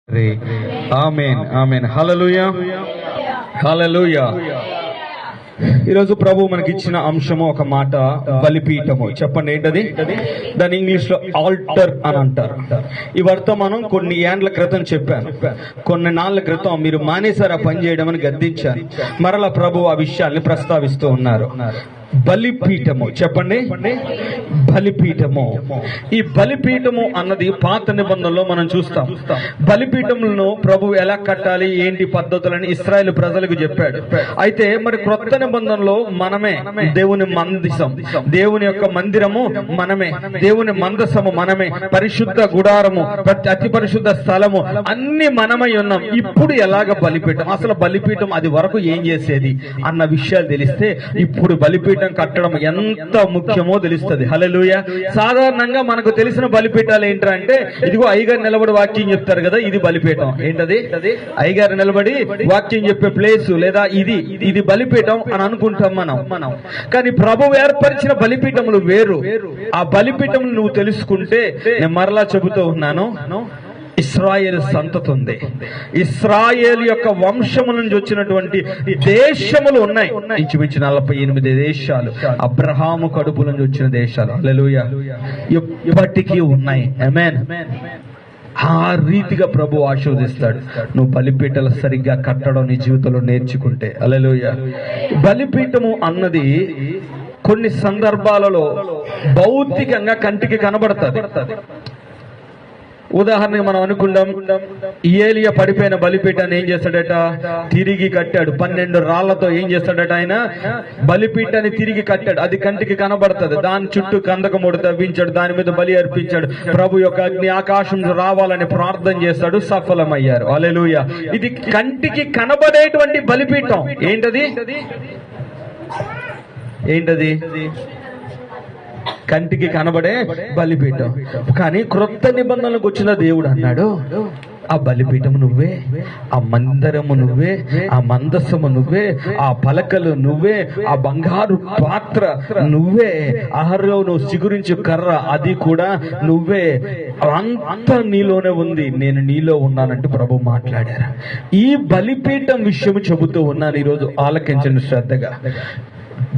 ఆమేన్ ఆమేన్. హల్లెలూయా హల్లెలూయా. ఈరోజు ప్రభు మనకి ఇచ్చిన అంశము ఒక మాట, బలిపీఠము. చెప్పండి ఏంటది? దాని ఇంగ్లీష్ లో ఆల్టర్ అని అంటారు. ఈ వర్తమానం కొన్ని ఏండ్ల క్రితం చెప్పాను, కొన్ని నాళ్ల క్రితం మీరు మానేశారు ఆ పని చేయడం అని గద్దించాను. మరలా ప్రభు ఆ విషయాల్ని ప్రస్తావిస్తూ ఉన్నారు. బలిపీఠము. చెప్పండి బలిపీఠము. ఈ బలిపీఠము అన్నది పాత నిబంధనలో మనం చూస్తాం. బలిపీఠములను ప్రభు ఎలా కట్టాలి, ఏంటి పద్ధతులని ఇశ్రాయేలు ప్రజలకు చెప్పాడు. అయితే మరి క్రొత్త నిబంధనలో మనమే దేవుని మందిసం, దేవుని యొక్క మందిరము మనమే, దేవుని మందసము మనమే, పరిశుద్ధ గుడారము, అతి పరిశుద్ధ స్థలము అన్ని మనమై ఉన్నాం. ఇప్పుడు ఎలాగ బలిపీఠం, అసలు బలిపీఠం అది వరకు ఏం చేసేది అన్న విషయాలు తెలిస్తే ఇప్పుడు బలిపీఠం కట్టడం ఎంత ముఖ్యమో తెలుస్తుంది. హల్లెలూయా. సాధారణంగా మనకు తెలిసిన బలిపీఠాలు ఏంటంటే, ఇదిగో అయ్యగారు నిలబడి వాక్యం చెప్తారు కదా, ఇది బలిపీఠం. ఏంటది? అయ్యగారు నిలబడి వాక్యం చెప్పే ప్లేస్, లేదా ఇది బలిపీఠం అని అనుకుంటాం మనం. కానీ ప్రభువు ఏర్పరిచిన బలిపీఠములు వేరు. ఆ బలిపీఠములు నువ్వు తెలుసుకుంటే, నేను మరలా చెబుతూ ఉన్నాను, ఇశ్రాయేలు సంతతి ఉంది. ఇశ్రాయేలు యొక్క వంశము నుంచి వచ్చినటువంటి దేశములు ఉన్నాయి. ఇంచుమించు 48 దేశాలు అబ్రహాము కడుపు నుంచి వచ్చిన దేశాలు. హల్లెలూయా. ఇప్పటికీ ఉన్నాయి. ఆమేన్. ఆ రీతిగా ప్రభు ఆశీర్వదిస్తాడు నువ్వు బలిపీఠాలు సరిగ్గా కట్టడం నీ జీవితంలో నేర్చుకుంటే. హల్లెలూయా. బలిపీఠము అన్నది కొన్ని సందర్భాలలో భౌతికంగా కంటికి కనబడుతుంది. ఉదాహరణగా మనం అనుకుందాం, ఏలియా పడిపోయిన బలిపీఠాన్ని ఏం చేస్తాడట? తిరిగి కట్టాడు. 12 రాళ్లతో ఏం చేస్తాడట? ఆయన బలిపీఠాన్ని తిరిగి కట్టాడు. అది కంటికి కనబడుతుంది. దాని చుట్టూ కందకముడు తవ్వించాడు, దాని మీద బలి అర్పించాడు. ప్రభు యొక్క అగ్ని ఆకాశం రావాలని ప్రార్థన చేస్తాడు, సఫలమయ్యారు. హల్లెలూయా. ఇది కంటికి కనబడేటువంటి బలిపీఠం. ఏంటది? కంటికి కనబడే బలిపీఠం. కానీ క్రొత్త నిబంధనలకు వచ్చిన దేవుడు అన్నాడు, ఆ బలిపీఠం నువ్వే, ఆ మందిరము నువ్వే, ఆ మందసము నువ్వే, ఆ పలకలు నువ్వే, ఆ బంగారు పాత్ర నువ్వే, ఆహారంలో చిగురించు కర్ర అది కూడా నువ్వే, అంతా నీలోనే ఉంది, నేను నీలో ఉన్నానంటూ ప్రభు మాట్లాడారు. ఈ బలిపీఠం విషయం చెబుతూ ఉన్నాను ఈరోజు. ఆలకించండి శ్రద్ధగా.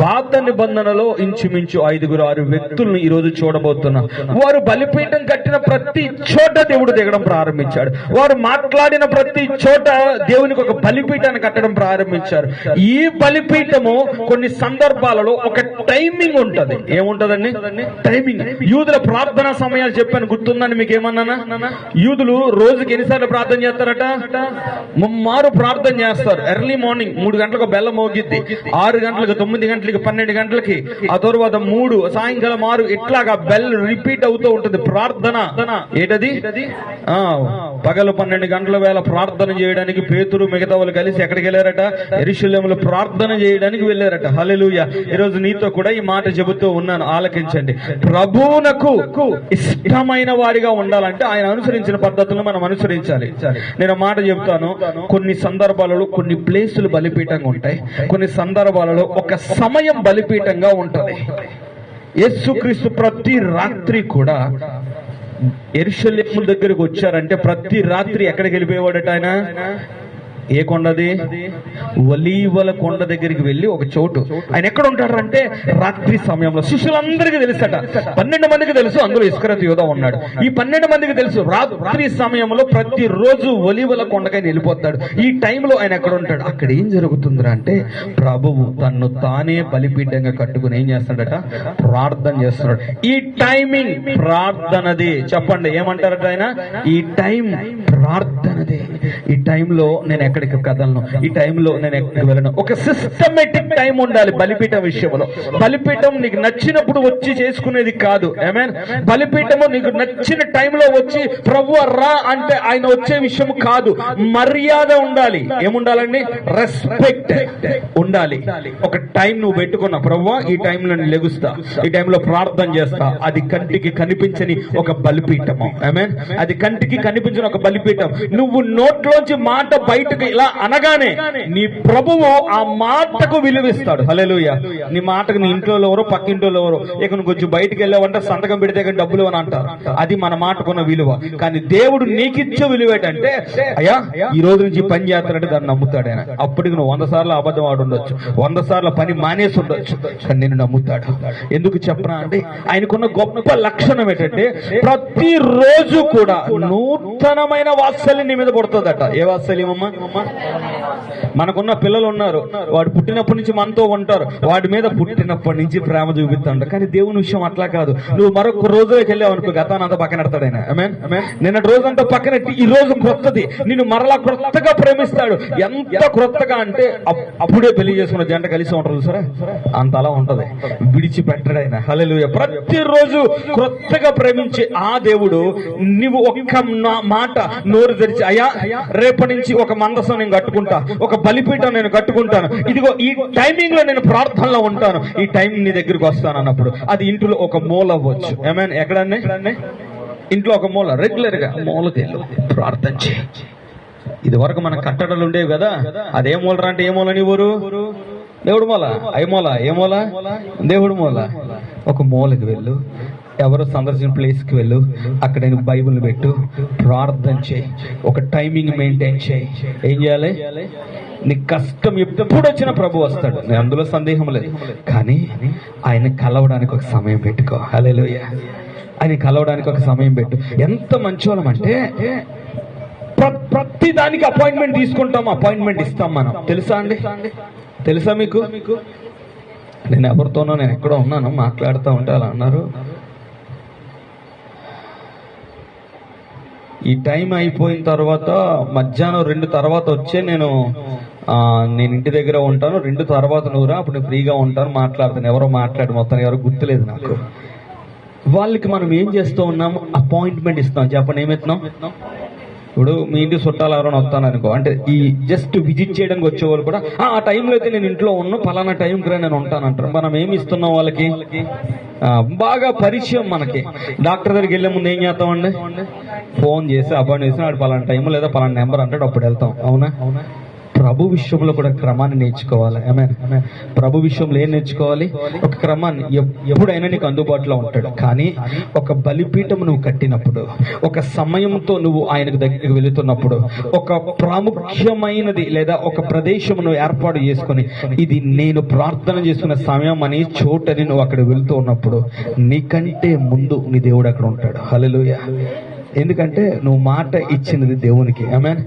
పాత నిబంధనలో ఇంచుమించు 5-6 వ్యక్తులను ఈ రోజు చూడబోతున్నాం. వారు బలిపీఠం కట్టిన ప్రతి చోట దేవుడు దిగడం ప్రారంభించాడు. వారు మాట్లాడిన ప్రతి చోట దేవునికి ఒక బలిపీఠాన్ని కట్టడం ప్రారంభించారు. ఈ బలిపీఠము కొన్ని సందర్భాలలో ఒక టైమింగ్ ఉంటది. ఏముంటదండి? టైమింగ్. యూదుల ప్రార్థనా సమయాలు చెప్పాను, గుర్తుందని మీకు ఏమన్నానా? యూదులు రోజుకి ఎన్నిసార్లు ప్రార్థన చేస్తారట? ముమ్మారు ప్రార్థన చేస్తారు. ఎర్లీ మార్నింగ్ 3 గంటలకు బెల్ల మోగిద్ది, 6 గంటలకు, 9 గంటలకి, 12 గంటలకి, ఆ తరువాత 3, సాయంకాలం 6, ఇట్లాగా బెల్ రిపీట్ అవుతూ ఉంటుంది. ప్రార్థన ఏంటది? పగలు 12 గంటల వేళ ప్రార్థన చేయడానికి పేతురు మిగతా వాళ్ళు కలిసి ఎక్కడికి వెళ్ళారట? యెరూషలేములో ప్రార్థన చేయడానికి వెళ్ళారట. హల్లెలూయా. ఈరోజు నీతో కూడా ఈ మాట చెబుతూ ఉన్నాను, ఆలకించండి. ప్రభువునకు ఇష్టమైన వారిగా ఉండాలంటే ఆయన అనుసరించిన పద్ధతులను మనం అనుసరించాలి. నేను మాట చెప్తాను, కొన్ని సందర్భాలలో కొన్ని ప్లేసులు బలిపీఠంగా ఉంటాయి, కొన్ని సందర్భాలలో ఒక సమయం బలిపీఠంగా ఉంటది. యేసుక్రీస్తు ప్రతి రాత్రి కూడా యెరూషలేము దగ్గరకు వచ్చారంటే ప్రతి రాత్రి ఎక్కడికి వెళ్ళిపోయేవాడట ఆయన? ఏ కొండది? ఒలీవల కొండ దగ్గరికి వెళ్ళి ఒక చోటు. ఆయన ఎక్కడ ఉంటాడంటే రాత్రి సమయంలో. శిష్యులందరికీ తెలుసట, 12 మందికి తెలుసు, అందులో ఇస్కరియోతు యూదా ఉన్నాడు. ఈ 12 మందికి తెలుసు రాత్రి సమయంలో ప్రతిరోజు ఒలీవల కొండకై వెళ్ళిపోతాడు. ఈ టైంలో ఆయన ఎక్కడ ఉంటాడు? అక్కడ ఏం జరుగుతుందిరా అంటే, ప్రభువు తన్ను తానే బలిపీఠంగా కట్టుకుని ఏం చేస్తాడట? ప్రార్థన చేస్తున్నాడు. ఈ టైమింగ్ ప్రార్థనది. చెప్పండి, ఏమంటారట ఆయన? ఈ టైం ప్రార్థనది. ఈ టైంలో నేను ఎక్కడికి కదలను, ఈ టైంలో నేను ఎక్కడికి వెళ్ళను. ఒక సిస్టమేటిక్ టైం ఉండాలి బలిపీఠం విషయంలో. బలిపీఠం నీకు నచ్చినప్పుడు వచ్చి చేసుకునేది కాదు. ఆమేన్. బలిపీఠము నీకు నచ్చిన టైంలో వచ్చి ప్రభువా రా అంటే ఆయన వచ్చే విషయం కాదు. మర్యాద ఉండాలి. ఏముండాలండి? రెస్పెక్ట్ ఉండాలి. ఒక టైం నువ్వు పెట్టుకున్నా, ప్రభువా ఈ టైంలో నేను లెగుస్తా, ఈ టైంలో ప్రార్థన చేస్తా, అది కంటికి కనిపించని ఒక బలిపీఠము. ఆమేన్. అది కంటికి కనిపించిన ఒక బలిపీఠం. నువ్వు నోట్లోంచి మాట బయటకు ఇలా అనగానే నీ ప్రభువు ఆ మాటకు విలువిస్తాడు. హల్లెలూయా. నీ మాటకు నీ ఇంట్లో ఎవరో పక్కింట్లో ఎవరో ఇక నువ్వు కొంచెం బయటికి వెళ్ళావంటే సంతకం పెడితే కానీ డబ్బులు అని అంటారు. అది మన మాటకున్న విలువ. కానీ దేవుడు నీకిచ్చే విలువ ఏంటంటే, అయ్యా ఈ రోజు నుంచి పని చేస్తానంటే దాన్ని నమ్ముతాడు ఆయన. అప్పటికి నువ్వు 100 సార్లు అబద్ధం ఆడి ఉండొచ్చు, 100 సార్లు పని మానేసి ఉండొచ్చు, కానీ నేను నమ్ముతాడు. ఎందుకు చెప్పనా అంటే, ఆయనకున్న గొప్ప లక్షణం ఏంటంటే ప్రతిరోజు కూడా నూతనమైన వాత్సల్యం నీ మీద పడుతుందట. ఏ వాత్సల్యం అమ్మా? మనకున్న పిల్లలు ఉన్నారు, వాడు పుట్టినప్పటి నుంచి మనతో ఉంటారు, వాడి మీద పుట్టినప్పటి నుంచి ప్రేమ చూపిస్తాడు. కానీ దేవుని విషయం అట్లా కాదు. నువ్వు మరొక రోజులోకి వెళ్ళావు అనుకో, గతాన్ని అంతా పక్కన పెడతాడు ఆయన. నిన్నటి రోజంతా పక్కనెట్టి ఈ రోజు క్రొత్తది, నిన్ను మరలా క్రొత్తగా ప్రేమిస్తాడు. ఎంత క్రొత్తగా అంటే అప్పుడే పెళ్లి చేసుకున్న జంట కలిసి ఉంటారు సరే, అంత అలా ఉంటది. విడిచిపెట్టడు ఆయన. హల్లెలూయా. ప్రతిరోజు క్రొత్తగా ప్రేమించే ఆ దేవుడు నువ్వు ఒక్క మాట నోరు తెరిచి, అయ్యా రేపటి నుంచి ఒక మందసం నేను కట్టుకుంటా, ఒక బలిపీఠం నేను కట్టుకుంటాను, ఇదిగో ఈ టైమింగ్ లో నేను ప్రార్థనలో ఉంటాను, ఈ టైం నీ దగ్గరికి వస్తాను అన్నప్పుడు అది ఇంట్లో ఒక మూల అవ్వచ్చు. ఏమైనా ఎక్కడన్నా ఇంట్లో ఒక మూల, రెగ్యులర్ గా మూలకి వెళ్ళు, ప్రార్థన చేయి. ఇది వరకు మన కట్టడలు ఉండేవి కదా, అదే మూలరా అంటే ఏ మూలని ఊరు? దేవుడు మూల. అయి మూల. ఏ మూల? దేవుడు మూల. ఒక మూలకి వెళ్ళు, ఎవరు సందర్శన ప్లేస్కి వెళ్ళు, అక్కడ నేను బైబిల్ పెట్టు, ప్రార్థన చేయి, ఒక టైమింగ్ మెయింటైన్ చేయి. ఏం చేయాలి? నీ కష్టం ఎప్పుడు వచ్చినా ప్రభు వస్తాడు, అందులో సందేహం లేదు. కానీ ఆయన కలవడానికి ఒక సమయం పెట్టుకో. హల్లెలూయా. ఆయన కలవడానికి ఒక సమయం పెట్టు. ఎంత మంచోళం అంటే ప్రతి దానికి అపాయింట్మెంట్ తీసుకుంటాం, అపాయింట్మెంట్ ఇస్తాం మనం. తెలుసా అండి? తెలుసా మీకు? నేను ఎవరితోనో నేను ఎక్కడో ఉన్నాను, మాట్లాడుతూ ఉంటే అలా అన్నారు, ఈ టైం అయిపోయిన తర్వాత మధ్యాహ్నం 2 తర్వాత వచ్చే నేను ఇంటి దగ్గర ఉంటాను, 2 తర్వాత నువ్వురా, అప్పుడు నేను ఫ్రీగా ఉంటాను, మాట్లాడతాను. ఎవరో మాట్లాడి మొత్తం ఎవరో గుర్తులేదు నాకు. వాళ్ళకి మనం ఏం చేస్తూ ఉన్నాము? అపాయింట్మెంట్ ఇస్తాం. చెప్పండి, ఏమెత్తున్నాం? ఇప్పుడు మీ ఇంటి చుట్టాలు ఎవరైనా వస్తాను అనుకో, అంటే ఈ జస్ట్ విజిట్ చేయడానికి వచ్చేవాళ్ళు కూడా ఆ టైంలో అయితే నేను ఇంట్లో ఉన్నా, పలానా టైంకి రా నేను ఉంటాను అంటారు. మనం ఏమి ఇస్తున్నాం వాళ్ళకి? బాగా పరిచయం. మనకి డాక్టర్ దగ్గరికి వెళ్ళే ముందు ఏం చేస్తామండి? ఫోన్ చేసి అపాయింట్ చేసి వాడు పలానా టైం లేదా పలానా నెంబర్ అంటాడు, అప్పుడు వెళ్తాం. అవునా? ప్రభు విషయంలో కూడా క్రమాన్ని నేర్చుకోవాలి. ప్రభు విషయంలో ఏం నేర్చుకోవాలి? ఒక క్రమాన్ని. ఎప్పుడైనా నీకు అందుబాటులో ఉంటాడు, కానీ ఒక బలిపీఠం నువ్వు కట్టినప్పుడు, ఒక సమయంతో నువ్వు ఆయనకు దగ్గరికి వెళుతున్నప్పుడు, ఒక ప్రాముఖ్యమైనది లేదా ఒక ప్రదేశం నువ్వు ఏర్పాటు చేసుకుని, ఇది నేను ప్రార్థన చేసుకునే సమయం అని చోటని నువ్వు అక్కడ వెళుతూ ఉన్నప్పుడు, నీకంటే ముందు నీ దేవుడు అక్కడ ఉంటాడు. హల్లెలూయా. ఎందుకంటే నువ్వు మాట ఇచ్చినది దేవునికి. ఆమేన్.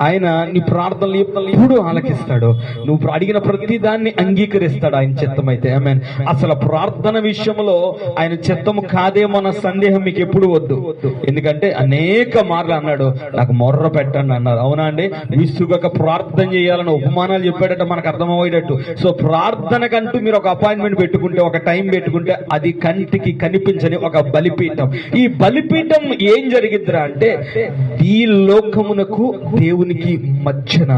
ఆయన నీ ప్రార్థనలు ఎప్పుడు ఆలకిస్తాడు, నువ్వు అడిగిన ప్రతి దాన్ని అంగీకరిస్తాడు ఆయన చిత్తం అయితే. ఆమేన్. అసలు ప్రార్థన విషయంలో ఆయన చిత్తము కాదేమో అన్న సందేహం మీకు ఎప్పుడు వద్దు. ఎందుకంటే అనేక మార్లు అన్నాడు, నాకు మొర్ర పెట్టండి అన్నారు. అవునా అండి? విసుగక ప్రార్థన చేయాలని ఉపమానాలు చెప్పాడట, మనకు అర్థమయ్యేటట్టు. సో ప్రార్థనకంటూ మీరు ఒక అపాయింట్మెంట్ పెట్టుకుంటే, ఒక టైం పెట్టుకుంటే, అది కంటికి కనిపించని ఒక బలిపీఠం. ఈ బలిపీఠం ఏం జరిగిద్దిరా అంటే, ఈ లోకమునకు దేవునికి మధ్యన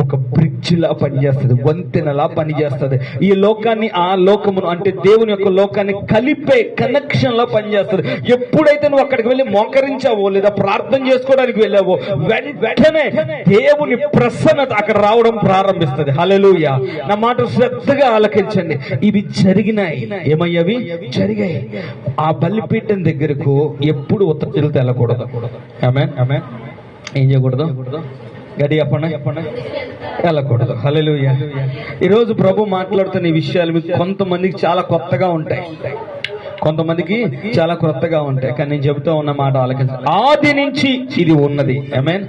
ఒక బ్రిడ్జ్ లా పనిచేస్తుంది, వంతెనలా పనిచేస్తుంది. ఈ లోకాన్ని ఆ లోకమును అంటే దేవుని యొక్క లోకాన్ని కలిపే కనెక్షన్ లా పనిచేస్తుంది. ఎప్పుడైతే నువ్వు అక్కడికి వెళ్ళి మోకరించావో లేదా ప్రార్థన చేసుకోవడానికి వెళ్ళావో, వెంటనే దేవుని ప్రసన్నత అక్కడ రావడం ప్రారంభిస్తుంది. హల్లెలూయా. నా మాట శ్రద్ధగా ఆలకించండి. ఇవి జరిగినాయి. ఏమయ్యవి? జరిగాయి. ఆ బలిపీఠం దగ్గరకు ఎప్పుడు ఉత్తర్వులు తెల్లకూడదు. ఆమేన్. ఆమేన్. ఏం చేయకూడదు? గడి చెప్పండి. వెళ్ళకూడదు. హల్లెలూయా. ఈరోజు ప్రభు మాట్లాడుతున్న ఈ విషయాలు మీకు కొంతమందికి చాలా కొత్తగా ఉంటాయి, కొంతమందికి చాలా కొత్తగా ఉంటాయి. కానీ నేను చెబుతూ ఉన్న మాట ఆలకించండి. ఆది నుంచి ఇది ఉన్నది. ఆమేన్.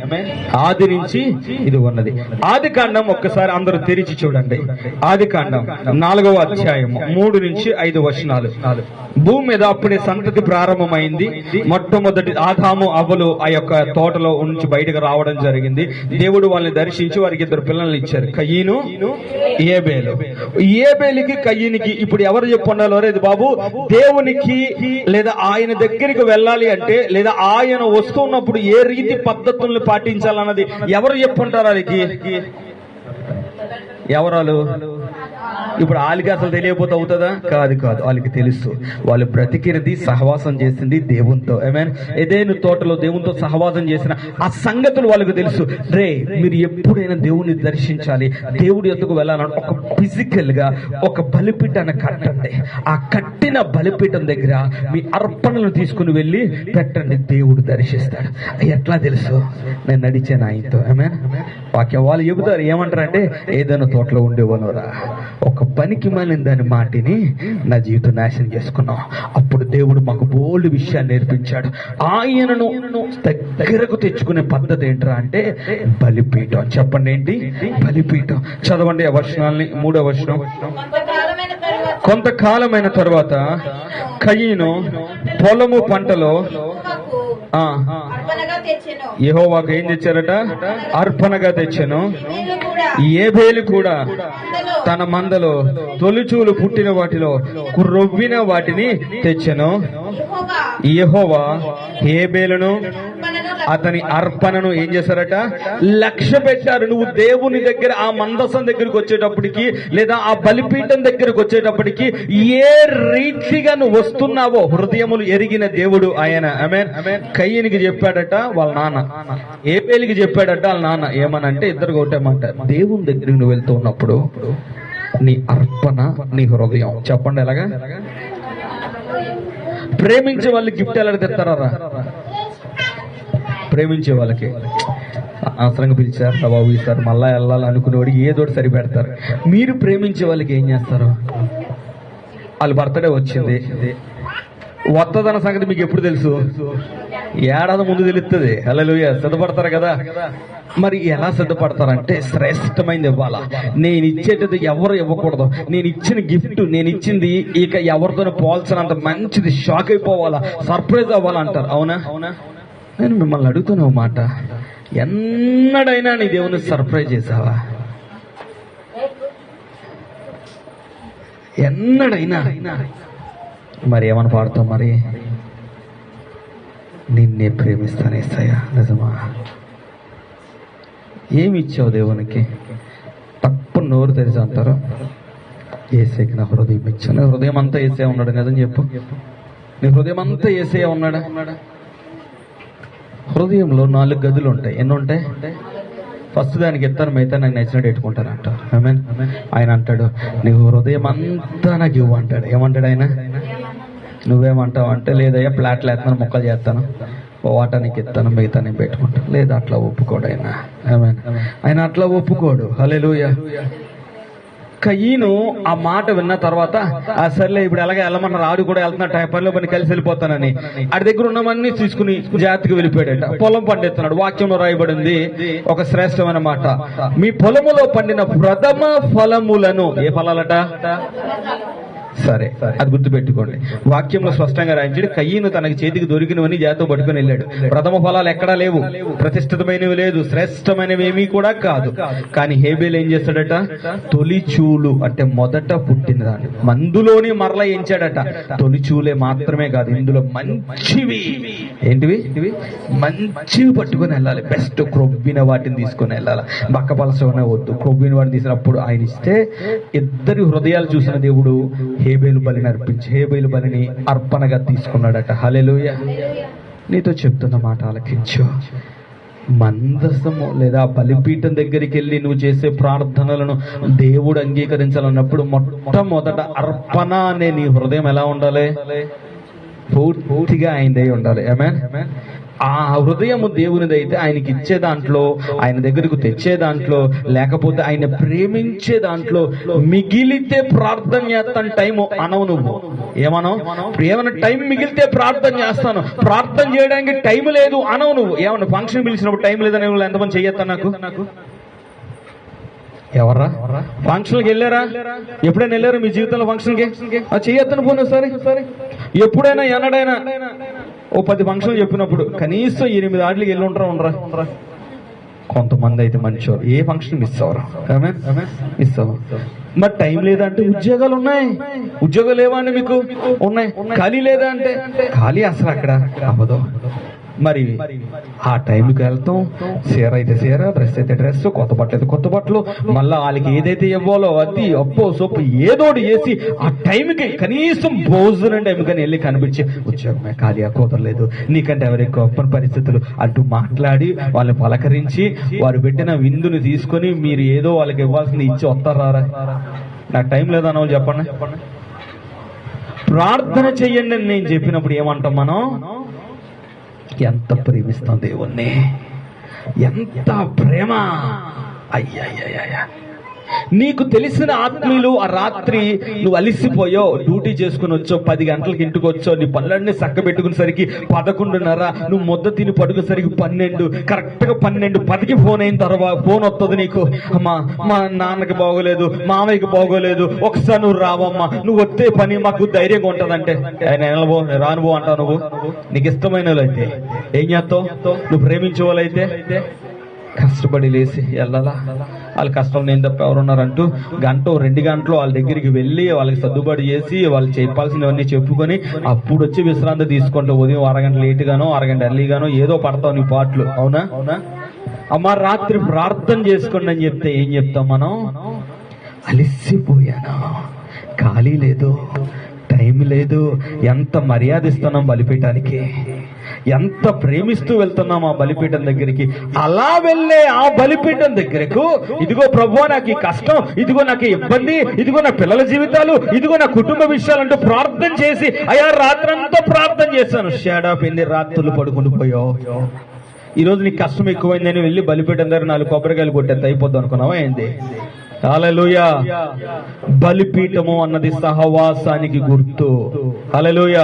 ఆది నుంచి ఇది ఉన్నది. ఆది కాండం ఒక్కసారి అందరూ తెరిచి చూడండి. ఆది కాండం 4వ అధ్యాయము 3 నుంచి 5 వచనాలు. భూమి మీద అప్పుడే సంతతి ప్రారంభమైంది. మొట్టమొదటి ఆదాము అవ్వలు ఆ యొక్క తోటలో నుంచి బయటకు రావడం జరిగింది. దేవుడు వాళ్ళని దర్శించి వారికి 2 పిల్లల్ని ఇచ్చారు, కయీను, ఏబేలు. ఏబేలికి కయీనికి ఇప్పుడు ఎవరు చెప్పుండాలో, ఇది బాబు దేవునికి లేదా ఆయన దగ్గరికి వెళ్ళాలి అంటే, లేదా ఆయన వస్తున్నప్పుడు ఏ రీతి పద్ధతుల్ని పాటించాలన్నది ఎవరు చెప్పుంటారు? వాళ్ళకి ఎవరాలు? ఇప్పుడు వాళ్ళకి అసలు తెలియకపోతే అవుతుందా? కాదు కాదు, వాళ్ళకి తెలుసు. వాళ్ళు బ్రతికినది సహవాసం చేసింది దేవునితో. ఆమేన్. ఏదైనా తోటలో దేవునితో సహవాసం చేసిన ఆ సంగతులు వాళ్ళకి తెలుసు. రే, మీరు ఎప్పుడైనా దేవుని దర్శించాలి, దేవుడి యొద్దకు వెళ్ళాలంటే ఒక ఫిజికల్ గా ఒక బలిపీఠాన్ని కట్టండి. ఆ కట్టిన బలిపీఠం దగ్గర మీ అర్పణలను తీసుకుని వెళ్ళి పెట్టండి, దేవుడు దర్శిస్తాడు. ఎట్లా తెలుసు? నేను నడిచాను ఆయనతో. ఆమేన్. వాక్యం వాళ్ళు చెబుతారు, ఏమంటారంటే ఏదైనా తోటలో ఉండేవానురా, ఒక పనికి మాలిన దాని మాటిని నా జీవితం నాశనం చేసుకున్నాం. అప్పుడు దేవుడు మాకు బోల్డ్ విషయాన్ని నేర్పించాడు. ఆయనను దగ్గరకు తెచ్చుకునే పద్ధతి ఏంట్రా అంటే బలిపీఠం. చెప్పండి, ఏంటి? బలిపీఠం. చదవండి ఆ వచనాల్ని. 3వ వచనం. కొంతకాలమైన తరువాత కయీను పొలము పంటలో యెహోవాకు ఏం తెచ్చారట? అర్పణగా తెచ్చెను. ఏబేలు కూడా తన మందలో తొలిచూలు పుట్టిన వాటిలో రొవ్విన వాటిని తెచ్చెను. యెహోవా ఏబేలును అతని అర్పణను ఏం చేశారట? లక్ష్య పెట్టారు. నువ్వు దేవుని దగ్గర ఆ మందసం దగ్గరికి వచ్చేటప్పటికి, లేదా ఆ బలిపీఠం దగ్గరకు వచ్చేటప్పటికి ఏ రీతిగా నువ్వు వస్తున్నావో హృదయములు ఎరిగిన దేవుడు ఆయన. ఆమేన్. కయ్యనికి చెప్పాడట వాళ్ళ నాన్న, ఏబేలికి చెప్పాడట వాళ్ళ నాన్న. ఏమనంటే ఇద్దరు ఒకటేమాట, దేవుని దగ్గరికి నువ్వు వెళ్తూ ఉన్నప్పుడు నీ అర్పణ, నీ హృదయం. చెప్పండి ఎలాగా? ప్రేమించే వాళ్ళు గిఫ్ట్ ఎలా తెస్తారా? ప్రేమించే వాళ్ళకి అవసరంగా పిలిచారు బాబు ఈసారి మళ్ళా వెళ్ళాలి అనుకునేవాడికి ఏదోటి సరిపెడతారు. మీరు ప్రేమించే వాళ్ళకి ఏం చేస్తారు? వాళ్ళ బర్త్డే వచ్చింది, వత్తదన్న సంగతి మీకు ఎప్పుడు తెలుసు? ఏడాది ముందు తెలుస్తుంది. హల్లెలూయా. సిద్ధపడతారు కదా. మరి ఎలా సిద్ధపడతారంటే శ్రేష్టమైనది ఇవ్వాలా, నేను ఇచ్చేటది ఎవరు ఇవ్వకూడదు, నేను ఇచ్చిన గిఫ్ట్, నేను ఇచ్చింది ఇక ఎవరితోనే పోల్చినంత మంచిది, షాక్ అయిపోవాలా, సర్ప్రైజ్ అవ్వాలంటారు. అవునా? నేను మిమ్మల్ని అడుగుతున్నా మాట, ఎన్నడైనా నీ దేవుని సర్ప్రైజ్ చేసావా? ఎన్నడైనా? మరి ఏమని పాడతాం? మరి నిన్నే ప్రేమిస్తాను యేసయ్యా. నిజమా? ఏమి ఇచ్చావు దేవునికి? తప్పు నోరు తెరిచి అంటారు, యేసయ్యకి నా హృదయం ఇచ్చాను. హృదయం అంతా యేసయ్య ఉన్నాడు కదా చెప్పు. నీ హృదయం అంతా యేసయ్య ఉన్నాడా? హృదయంలో 4 గదులు ఉంటాయి. ఎన్ని ఉంటాయి? ఫస్ట్ దానికి ఎత్తాను, మిగతా నాకు నచ్చినట్టు పెట్టుకుంటాను అంటారు. ఆమేన్. ఆయన అంటాడు, నీవు హృదయం అంతా నాకు ఇవ్వు అంటాడు. ఏమంటాడు ఆయన? నువ్వేమంటావు అంటే, లేదయ్యా ప్లాట్లు వేస్తాను, మొక్కలు చేస్తాను, వాటానికి ఎత్తాను, మిగతా నేను పెట్టుకుంటాను. లేదా అట్లా ఒప్పుకోడు ఆయన. ఆమేన్. ఆయన అట్లా ఒప్పుకోడు. హల్లెలూయా. కయీను ఆ మాట విన్న తర్వాత, ఆ సర్లే ఇప్పుడు ఎలాగ వెళ్ళమన్నారు, ఆడు కూడా వెళ్తున్నట్టు పనిలో పని కలిసి వెళ్ళిపోతానని ఆడి దగ్గర ఉన్నవన్నీ తీసుకుని జాతికి వెళ్ళిపోయాడట. పొలం పండిస్తున్నాడు. వాక్యంలో రాయబడింది ఒక శ్రేష్టమైన మాట, మీ పొలములో పండిన ప్రథమ ఫలములను. ఏ ఫలాలట? సరే, అది గుర్తుపెట్టుకోండి. వాక్యంలో స్పష్టంగా రాయించాడు, కయ్యను తనకి చేతికి దొరికినవని జాతో పట్టుకుని వెళ్ళాడు. ప్రథమ ఫలాలు ఎక్కడా లేవు, ప్రతిష్ఠితమైనవి లేదు, శ్రేష్టమైనవి ఏమీ కూడా కాదు. కానీ హేబేలు ఏం చేస్తాడట? తొలిచూలు అంటే మొదట పుట్టిన దాన్ని మందులోని మరలా ఎంచాడట. తొలిచూలే మాత్రమే కాదు, ఇందులో మంచివి, ఏంటివి? మంచివి పట్టుకుని వెళ్ళాలి. బెస్ట్ క్రొవ్విన వాటిని తీసుకుని వెళ్ళాలి. బక్కపలసనే వద్దు, క్రొవ్విన వాటిని తీసినప్పుడు ఆయన ఇస్తే ఇద్దరి హృదయాలు చూసిన దేవుడు హేబేలు బలిని అర్పించి హేబేలు బలిని అర్పణగా తీసుకున్నాడట. హల్లెలూయా. నీతో చెప్తున్న మాట ఆలకించు. మందసము లేదా బలిపీఠం దగ్గరికి వెళ్ళి నువ్వు చేసే ప్రార్థనలను దేవుడు అంగీకరించాలన్నప్పుడు మొట్టమొదట అర్పణ అనే నీ హృదయం ఎలా ఉండాలి? పూర్తిగా ఆయనదై ఉండాలి. ఆమేన్. ఆ హృదయము దేవునిదైతే ఆయనకి ఇచ్చే దాంట్లో, ఆయన దగ్గరకు తెచ్చే దాంట్లో, లేకపోతే ఆయన ప్రేమించే దాంట్లో మిగిలితే ప్రార్థన చేస్తాను టైం అనవు. నువ్వు ఏమన్నావు? ఏమన్నా టైం మిగిలితే ప్రార్థన చేస్తాను, ప్రార్థన చేయడానికి టైం లేదు అనవు. నువ్వు ఏమన్నా ఫంక్షన్ పిలిచినప్పుడు టైం లేదని ఎంతమంది చెయ్యొత్తా? నాకు ఎవర్రా ఫంక్షన్కి వెళ్ళారా? ఎప్పుడైనా వెళ్ళారా మీ జీవితంలో ఫంక్షన్కి? చెయ్యొత్తను పోను సరే. ఎప్పుడైనా ఎన్నడైనా ఓ 10 ఫంక్షన్లు చెప్పినప్పుడు కనీసం 8 ఆటలకి వెళ్ళి ఉండరా? కొంతమంది అయితే మంచివారు ఏ ఫంక్షన్ మిస్ అవ్వరు. మిస్ అవ్వరు. మరి టైం లేదంటే ఉద్యోగాలు ఉన్నాయి. ఉద్యోగాలు లేవా అండి మీకు? ఉన్నాయి. ఖాళీ లేదా అంటే ఖాళీ అసలు అక్కడ అవ్వదు. మరి ఆ టైంకి వెళ్తాం, చీర అయితే చీర, డ్రెస్ అయితే డ్రెస్, కొత్త బట్టలు అయితే కొత్త బట్టలు, మళ్ళీ వాళ్ళకి ఏదైతే ఇవ్వాలో అది అప్పో సొప్పు ఏదోటి చేసి ఆ టైంకి కనీసం భోజనం టైంకి వెళ్ళి కనిపించి ఉద్యోగమే ఖాళీగా కుదరలేదు, నీకంటే ఎవరికి గొప్ప పరిస్థితులు అంటూ మాట్లాడి వాళ్ళని పలకరించి వారు పెట్టిన విందుని తీసుకొని మీరు ఏదో వాళ్ళకి ఇవ్వాల్సింది ఇచ్చి వస్తారా? నాకు టైం లేదన్న వాళ్ళు చెప్పండి. ప్రార్థన చెయ్యండి అని నేను చెప్పినప్పుడు ఏమంటాం మనం? ఎంత ప్రేమిస్తాం దేవుణ్ణి, ఎంత ప్రేమ! అయ్యయ్యయ్యా, నీకు తెలిసిన ఆత్మీయులు ఆ రాత్రి నువ్వు అలిసిపోయో, డ్యూటీ చేసుకుని వచ్చో, 10 గంటలకి ఇంటికి వచ్చో, నీ పనులన్నీ చక్క పెట్టుకునేసరికి 11:30, నువ్వు ముద్ద తిని పడుకునేసరికి 12, కరెక్ట్గా 12:10కి ఫోన్ అయిన తర్వాత ఫోన్ వస్తుంది నీకు, అమ్మా మా నాన్నకి బాగోలేదు, మామయ్యకి బాగోలేదు, ఒకసారి నువ్వు రావమ్మా, నువ్వు వస్తే పని మాకు ధైర్యంగా ఉంటదంటే రానుబో అంటావు. నువ్వు నీకు ఇష్టమైన వాళ్ళైతే ఏం చేస్తావు? నువ్వు ప్రేమించే వాళ్ళైతే కష్టపడి లేసి వెళ్ళాలా? వాళ్ళ కష్టం నేను తప్ప ఎవరున్నారంటూ 1-2 గంటలు వాళ్ళ దగ్గరికి వెళ్ళి వాళ్ళకి సర్దుబాటు చేసి వాళ్ళు చెప్పాల్సినవన్నీ చెప్పుకొని అప్పుడు వచ్చి విశ్రాంతి తీసుకుంటావు. ఉదయం అరగంట లేటుగానో అరగంట ఎర్లీగానో ఏదో పడతావు నీ పాటలు. అవునా? అమ్మ రాత్రి ప్రార్థన చేసుకోండి అని చెప్తే ఏం చెప్తాం మనం? అలిసిపోయాను, ఖాళీ లేదు, టైం లేదు. ఎంత మర్యాద ఇస్తున్నాం బలిపీఠానికి, ఎంత ప్రేమిస్తూ వెళ్తున్నాం ఆ బలిపీఠం దగ్గరికి. అలా వెళ్ళే ఆ బలిపీఠం దగ్గరకు, ఇదిగో ప్రభువా నాకు ఈ కష్టం, ఇదిగో నాకు ఇబ్బంది, ఇదిగో నా పిల్లల జీవితాలు, ఇదిగో నా కుటుంబ విషయాలంటూ ప్రార్థన చేసి, అయ్యా రాత్రంతా ప్రార్థన చేశాను, షాడాప్ ఎన్ని రాత్రులు పడుకుని పోయావు. ఈరోజు నీకు కష్టం ఎక్కువైందని వెళ్ళి బలిపీఠం దగ్గర 4 కొబ్బరికాయలు కొట్టేది అయిపోద్ది అనుకున్నావా ఏంది? హల్లెలూయా. బలిపీఠము అన్నది సహవాసానికి గుర్తు. హల్లెలూయా.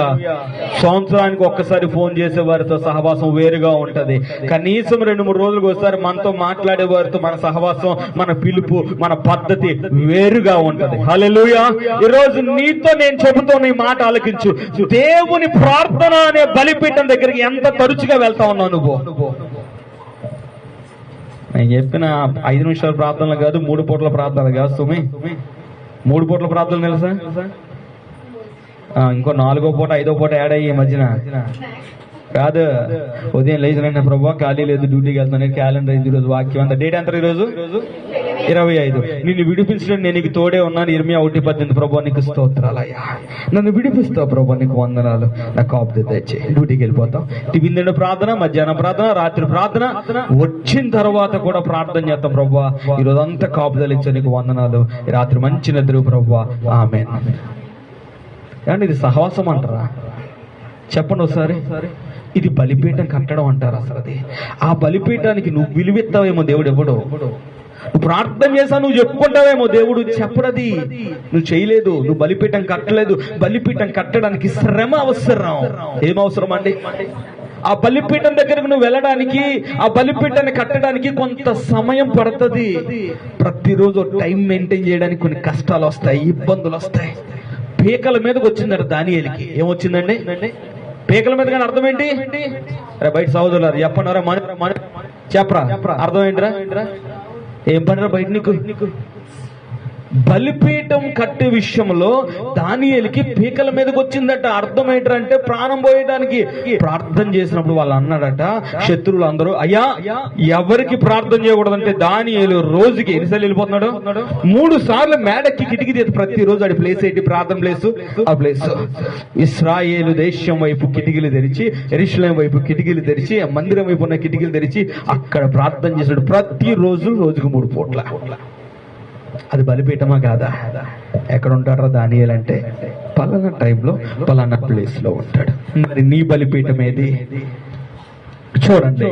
సంవత్సరానికి ఒక్కసారి ఫోన్ చేసే వారితో సహవాసం వేరుగా ఉంటది. కనీసం 2-3 రోజులకు ఒకసారి మనతో మాట్లాడే వారితో మన సహవాసం, మన పిలుపు, మన పద్ధతి వేరుగా ఉంటది. హల్లెలూయా. ఈరోజు నీతో నేను చెబుతున్న ఈ మాట ఆలకించు. దేవుని ప్రార్థన అనే బలిపీఠం దగ్గరికి ఎంత తరచుగా వెళ్తా ఉన్నావు నువ్వు? నేను చెప్పిన 5 నిమిషాల ప్రార్థనలు కాదు, 3 పూట్ల ప్రార్థనలు కాదు సుమి. 3 పూట్ల ప్రార్థనలు తెలుసా? ఇంకో 4వ పూట 5వ పూట యాడ్ అయ్యి మధ్యన కాదు. ఉదయం లేచిన ప్రభావ ఖాళీ లేదు, డ్యూటీకి వెళ్తాను, క్యాలెండర్ ఇది రోజు వాక్యం అంత డేట్ ఎంత ఈరోజు 25. నిన్ను విడిపించడం నేను నీకు తోడే ఉన్నాను. ఇర్మియా 1:18 ప్రభావ నీకు స్తోత్రాలయ్యా, నన్ను విడిపిస్తావు ప్రభావ, నీకు వందనాలు, నాకు కాపుతే తెచ్చి డ్యూటీకి వెళ్ళిపోతాం. టిఫిన్ తిండి ప్రార్థన, మధ్యాహ్నం ప్రార్థన, రాత్రి ప్రార్థన, వచ్చిన తర్వాత కూడా ప్రార్థన చేస్తాం ప్రభావ, ఈరోజు అంతా కాపుదలు ఇచ్చా, నీకు వందనాలు, రాత్రి మంచి నిద్ర ప్రభావ, ఆమేన్. కానీ ఇది సహవాసం అంటారా? చెప్పండి ఒకసారి. ఇది బలిపీఠం కట్టడం అంటారు. అసలు అది ఆ బలిపీఠానికి నువ్వు విలువిస్తావేమో దేవుడు ఎవడో. నువ్వు ప్రార్థన చేసా నువ్వు చెప్పుకుంటావేమో దేవుడు చెప్పడది. నువ్వు చేయలేదు, నువ్వు బలిపీఠం కట్టలేదు. బలిపీఠం కట్టడానికి శ్రమ అవసరం. ఏం అవసరం అండి? ఆ బలిపీఠం దగ్గరకు నువ్వు వెళ్ళడానికి, ఆ బలిపీఠాన్ని కట్టడానికి కొంత సమయం పడుతుంది. ప్రతిరోజు టైం మెయింటైన్ చేయడానికి కొన్ని కష్టాలు వస్తాయి, ఇబ్బందులు వస్తాయి. పీకల మీదకి వచ్చిందట దానియేలుకి. ఏమొచ్చిందండి? పీకల మీద. కానీ అర్థం ఏంటి? బయట సహోదరులారు చెప్పన్నారా? చెప్పరా అర్థం ఏంటిరా? ఏం పనిరా బయట నీకు? బలిపీఠం కట్టే విషయంలో దానియేలుకి పీకల మీదకి వచ్చిందట. అర్థం ఏంటంటే ప్రాణం పోయడానికి ప్రార్థన చేసినప్పుడు వాళ్ళు అన్నాడట శత్రువులు అందరూ, అయ్యా ఎవరికి ప్రార్థన చేయకూడదంటే దానియేలు రోజుకి ఎన్నిసార్లు వెళ్ళిపోతున్నాడు? 3 సార్లు మేడకి కిటికీ తీసి ప్రతిరోజు అది ప్లేస్ ఏంటి? ప్రార్థన ప్లేస్. ఆ ప్లేస్ ఇశ్రాయేలు దేశం వైపు కిటికీలు తెరిచి, యెరూషలేము వైపు కిటికీలు తెరిచి, మందిరం వైపు ఉన్న కిటికీలు తెరిచి అక్కడ ప్రార్థన చేశాడు ప్రతిరోజు, రోజుకు 3 పూట్ల. అది బలిపీఠమా కాదా? ఎక్కడ ఉంటాడో దానియేలు అంటే పలానా టైంలో పలానా ప్లేస్ లో ఉంటాడు. మరి నీ బలిపీఠం ఏది? చూడండి,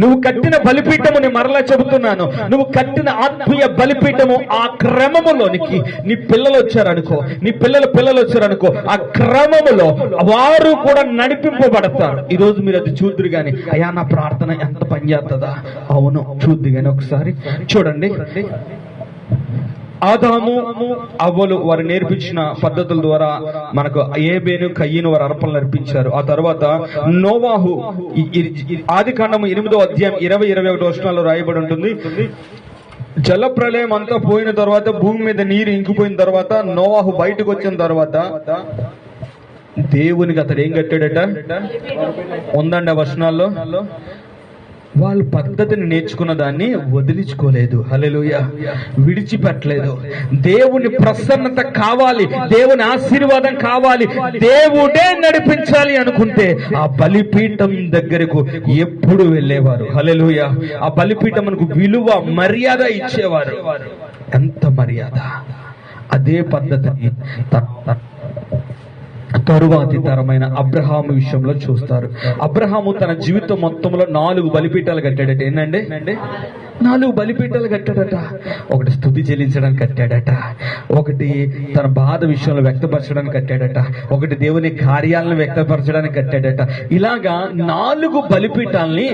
నువ్వు కట్టిన బలిపీఠముని మరలా చెబుతున్నాను, నువ్వు కట్టిన ఆత్మీయ బలిపీఠము ఆ క్రమములోనికి నీ పిల్లలు వచ్చారనుకో, నీ పిల్లలు వచ్చారనుకో, ఆ క్రమములో వారు కూడా నడిపింపబడతారు. ఈ రోజు మీరు అది చూద్దురు గాని, అయ్యా నా ప్రార్థన ఎంత పనిచేస్తుందా? అవును చూద్దు గాని ఒకసారి చూడండి. ఆదాము అవ్వలు వారు నేర్పించిన పద్ధతుల ద్వారా మనకు ఏబేను కయ్యను వారు అర్పణలు అర్పించారు. ఆ తర్వాత నోవాహు, ఆదికాండము 8వ అధ్యాయం 20-21 వచనాల్లో రాయబడి ఉంటుంది. జల ప్రళయం అంతా పోయిన తర్వాత, భూమి మీద నీరు ఇంకిపోయిన తర్వాత, నోవాహు బయటకు వచ్చిన తర్వాత దేవునికి అతడు ఏం కట్టాడట? ఉందండి ఆ వచనాల్లో. వాళ్ళు పద్ధతిని నేర్చుకున్న దాన్ని వదిలించుకోలేదు. హల్లెలూయా. విడిచిపెట్టలేదు. దేవుని ప్రసన్నత కావాలి, దేవుని ఆశీర్వాదం కావాలి, దేవుడే నడిపించాలి అనుకుంటే ఆ బలిపీఠం దగ్గరకు ఎప్పుడు వెళ్ళేవారు. హల్లెలూయా. ఆ బలిపీఠంకు విలువ, మర్యాద ఇచ్చేవారు. ఎంత మర్యాద! అదే పద్ధతిని తరువాతి తరమైన అబ్రహాము విషయంలో చూస్తారు. అబ్రహాము తన జీవితం మొత్తంలో 4 బలిపీఠాలు కట్టాడట. ఏంటండి? 4 బలిపీఠాలు కట్టాడట. ఒకటి స్తుతి చెల్లించడానికి కట్టాడట, ఒకటి తన బాధ విషయంలో వ్యక్తపరచడానికి కట్టాడట, ఒకటి దేవుని కార్యాలను వ్యక్తపరచడానికి కట్టాడట. ఇలాగా 4 బలిపీఠాలని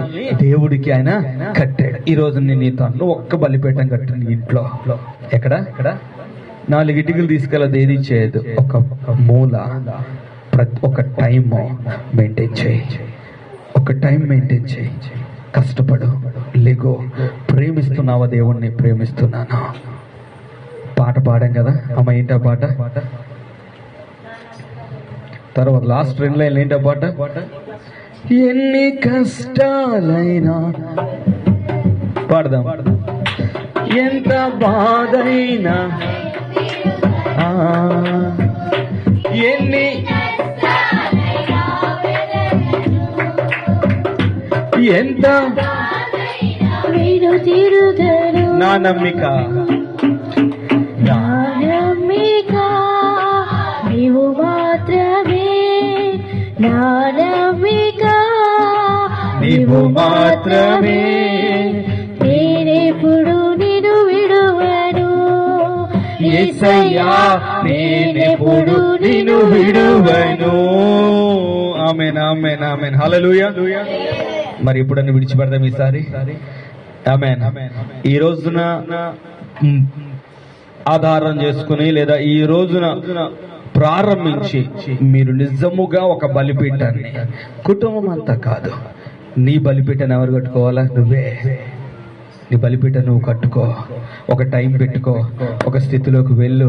దేవుడికి ఆయన కట్టాడు. ఈ రోజు నేను నీతో ఒక్క బలిపీఠం కట్టాను ఇంట్లో. ఎక్కడ 4 ఇటుకలు తీసుకెళ్ళదు, ఏది చేయదు. ఒక మూల, ఒక టైం మెయింటైన్ చేయి, ఒక టైం మెయింటైన్ చేయి. కష్టపడు, లెగో. ప్రేమిస్తున్నావా దేవుణ్ణి? ప్రేమిస్తున్నాను. పాట పాడాం కదా అమ్మ. ఏంటా పాట? తర్వాత లాస్ట్ 2 లైన్లు ఏంటా పాట? ఎన్ని కష్టాలైనా పాడదాం, ఎంత బాధైనా, ఎన్ని ఎంత నా నమ్మిక, నీవు మాత్రమే నా నమ్మిక, నీవు మాత్రమే, నేనెప్పుడు నిన్ను విడువను యేసయ్యా, నేనెప్పుడు నిన్ను విడువను. ఆమేన్, ఆమేన్, ఆమేన్. హల్లెలూయా. మరి ఎప్పుడన్నా విడిచిపెడదాం ఈసారి? ఆమేన్. ఈ రోజున ఆధారం చేసుకుని లేదా ఈ రోజున ప్రారంభించి మీరు నిజముగా ఒక బలిపీఠాన్ని, కుటుంబం అంతా కాదు, నీ బలిపీఠాన్ని ఎవరు కట్టుకోవాలా? నువ్వే. నీ బలిపీఠ నువ్వు కట్టుకో. ఒక టైం పెట్టుకో, ఒక స్థితిలోకి వెళ్ళు.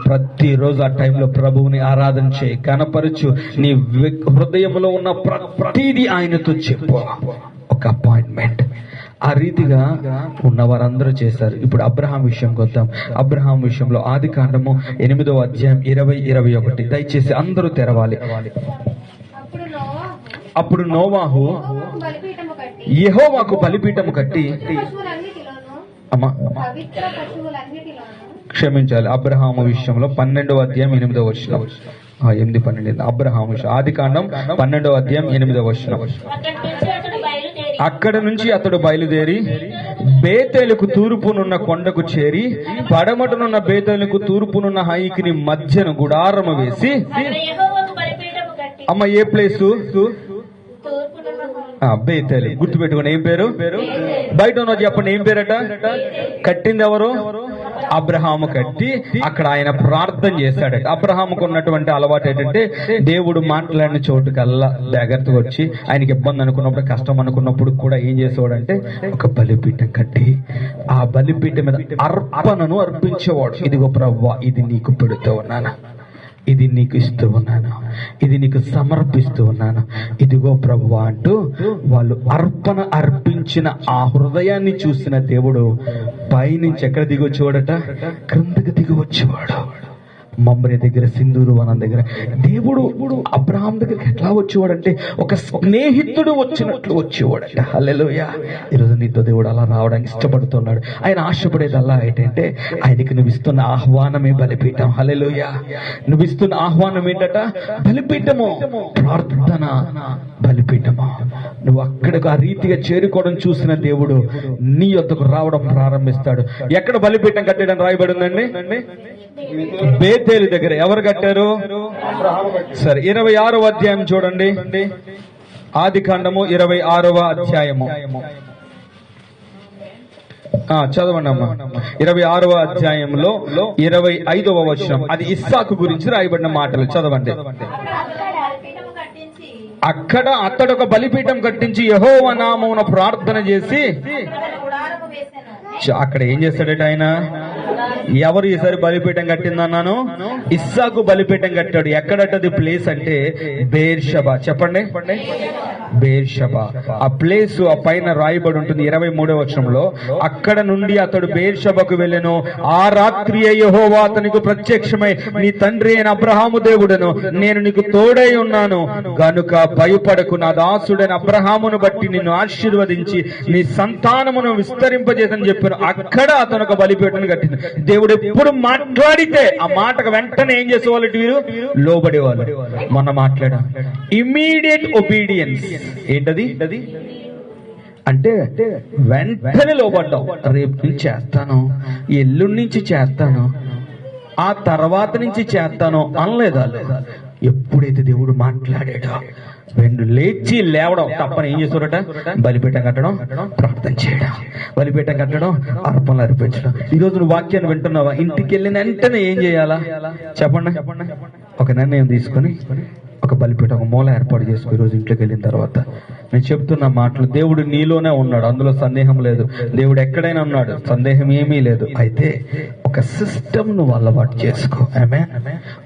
ప్రతిరోజు ఆ టైంలో ప్రభువుని ఆరాధన చేయి, కనపరచు. నీ హృదయంలో ఉన్న ప్రతిదీ ఆయనతో చెప్పు. ఒక అపాయింట్మెంట్. ఆ రీతిగా ఉన్న వారందరూ చేశారు. ఇప్పుడు అబ్రహాం విషయంకి వద్దాం. అబ్రహాం విషయంలో ఆదికాండము 8వ అధ్యాయం 20-21 దయచేసి అందరూ తెరవాలి. అప్పుడు నోవాహు యెహోవాకు బలిపీఠము కట్టి, క్షమించాలి, అబ్రహాము విషయంలో 12వ అధ్యాయం 8వ వచనం. 8-12 అబ్రహాము ఆదికాండం 12వ అధ్యాయం 8వ వచనం. అక్కడ నుంచి అతడు బయలుదేరి బేతేలుకు తూర్పునున్న కొండకు చేరి, పడమటనున్న బేతేలుకు తూర్పునున్న హైకిని మధ్యను గుడారము వేసి, అమ్మ ఏ ప్లేసు? బేతేలు. గుర్తుపెట్టుకుని ఏం పేరు? బయట ఉన్నది చెప్పండి, ఏం పేరట? కట్టింది ఎవరు? అబ్రహాము కట్టి అక్కడ ఆయన ప్రార్థన చేశాడట. అబ్రహాముకు ఉన్నటువంటి అలవాటు ఏంటంటే, దేవుడు మాట్లాడిన చోటుకల్లా జాగ్రత్తగా వచ్చి, ఆయనకి ఇబ్బంది అనుకున్నప్పుడు, కష్టం అనుకున్నప్పుడు కూడా ఏం చేసేవాడంటే ఒక బలిపీఠం కట్టి ఆ బలిపీఠం మీద అర్పణను అర్పించేవాడు. ఇదిగో ప్రభువా, ఇది నీకు పెడుతూ ఉన్నాను, ఇది నీకు ఇస్తూ ఉన్నాను, ఇది నీకు సమర్పిస్తూ ఉన్నాను, ఇదిగో ప్రభువా అంటూ వాళ్ళు అర్పణ అర్పించిన ఆ హృదయాన్ని చూసిన దేవుడు పైనుంచి ఎక్కడ దిగి వచ్చేవాడట? క్రిందకి దిగి వచ్చేవాడు. మమ్రే దగ్గర, సింధూరు వనం దగ్గర దేవుడు అబ్రహాం దగ్గరికి ఎట్లా వచ్చేవాడంటే ఒక స్నేహితుడు వచ్చినట్లు వచ్చేవాడట. హల్లెలూయా. ఈరోజు నీతో దేవుడు అలా రావడానికి ఇష్టపడుతున్నాడు. ఆయన ఆశపడేది అలా ఏంటంటే, ఆయనకి నువ్వు ఇస్తున్న ఆహ్వానమే బలిపీఠం. హల్లెలూయా. నువ్వు ఇస్తున్న ఆహ్వానం ఏంటట? బలిపీఠము, ప్రార్థన బలిపీఠము. నువ్వు అక్కడికి ఆ రీతిగా చేరుకోవడం చూసిన దేవుడు నీ యొద్దకు రావడం ప్రారంభిస్తాడు. ఎక్కడ బలిపీఠం కట్టడం రాయబడి ఉందండి? బేతేలు దగ్గర. ఎవరు కట్టారు? సరే, 26వ అధ్యాయం చూడండి. ఆదికాండము 26వ అధ్యాయము చదవండి అమ్మా. 26వ అధ్యాయంలో 25వ వచనం. అది ఇస్సాకు గురించి రాయబడిన మాటలు. చదవండి. అక్కడ అతడు ఒక బలిపీఠం కట్టించి యెహోవా నామమున ప్రార్థన చేసి, అక్కడ ఏం చేస్తాడట ఆయన? ఎవరు ఈసారి బలిపీఠం కట్టిందన్నాను? ఇస్సాకు బలిపీఠం కట్టాడు. ఎక్కడట్టది ప్లేస్ అంటే బేర్షబా. చెప్పండి, బేర్షబా. ఆ ప్లేస్ ఆ పైన రాయబడి ఉంటుంది 23వ వచనంలో. అక్కడ నుండి అతడు బేర్షబాకు వెళ్ళెను. ఆ రాత్రి యెహోవా అతనికి ప్రత్యక్షమై, నీ తండ్రి అయిన అబ్రహాము దేవుడను, నేను నీకు తోడై ఉన్నాను గనుక భయపడకు, నా దాసుడైన అబ్రహామును బట్టి నిన్ను ఆశీర్వదించి నీ సంతానమును విస్తరింపజేసని చెప్పాను. అక్కడ అతను ఒక బలిపీఠం కట్టింది. దేవుడు ఎప్పుడు మాట్లాడితే ఆ మాటకు వెంటనే ఏం చేసేవాళ్ళు? వీరు లోబడేవాళ్ళు. మొన్న మాట్లాడా, ఇమ్మీడియట్ ఒబీడియన్స్. ఏంటది అంటే వెంటనే లోబడ్డాం. రేపు నుంచి చేస్తాను, ఎల్లుండి నుంచి చేస్తాను, ఆ తర్వాత నుంచి చేస్తాను అనలేదా? ఎప్పుడైతే దేవుడు మాట్లాడాడో రెండు లేచి లేవడం తప్పని ఏం చేస్తారట? బలిపీఠం కట్టడం, ప్రార్థన చేయడం. బలిపీఠం కట్టడం, అర్పణలు అర్పించడం. ఈ రోజు నువ్వు వాక్యాన్ని వింటున్నావా? ఇంటికి వెళ్ళిన వెంటనే ఏం చేయాలా చెప్పండి? ఒక నిర్ణయం తీసుకొని ఒక బలిపీఠం, ఒక మూల ఏర్పాటు చేసుకో. ఈరోజు ఇంట్లోకి వెళ్ళిన తర్వాత నేను చెప్తున్న మాటలు, దేవుడు నీలోనే ఉన్నాడు, అందులో సందేహం లేదు. దేవుడు ఎక్కడైనా ఉన్నాడు, సందేహం ఏమీ లేదు. అయితే ఒక సిస్టమ్ నువ్వు అలవాటు చేసుకో. ఆమేన్.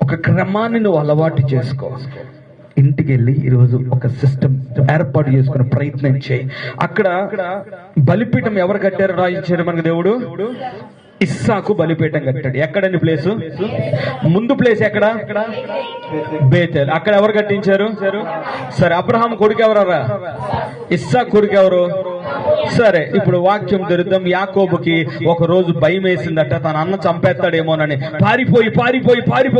ఒక క్రమాన్ని నువ్వు అలవాటు చేసుకో. ఇంటికి వెళ్ళి ఈరోజు ఒక సిస్టమ్ ఏర్పాటు చేసుకునే ప్రయత్నం చేయి. అక్కడ బలిపీఠం ఎవరు కట్టారు? రాయించారు మనకు దేవుడు. ఇస్సాకు బలిపీఠం కట్టాడు. ఎక్కడండి ప్లేసు? ముందు ప్లేస్ ఎక్కడ? బేతేల్. అక్కడ ఎవరు కట్టించారు? సరే, అబ్రహాం కొడుకు ఎవరరా? ఇస్సాకు కొడుకు ఎవరు? సరే, ఇప్పుడు వాక్యం దొరుకుతాం. యాకోబుకి ఒక రోజు భయం వేసిందట, తన అన్న చంపేస్తాడేమోనని పారిపోయి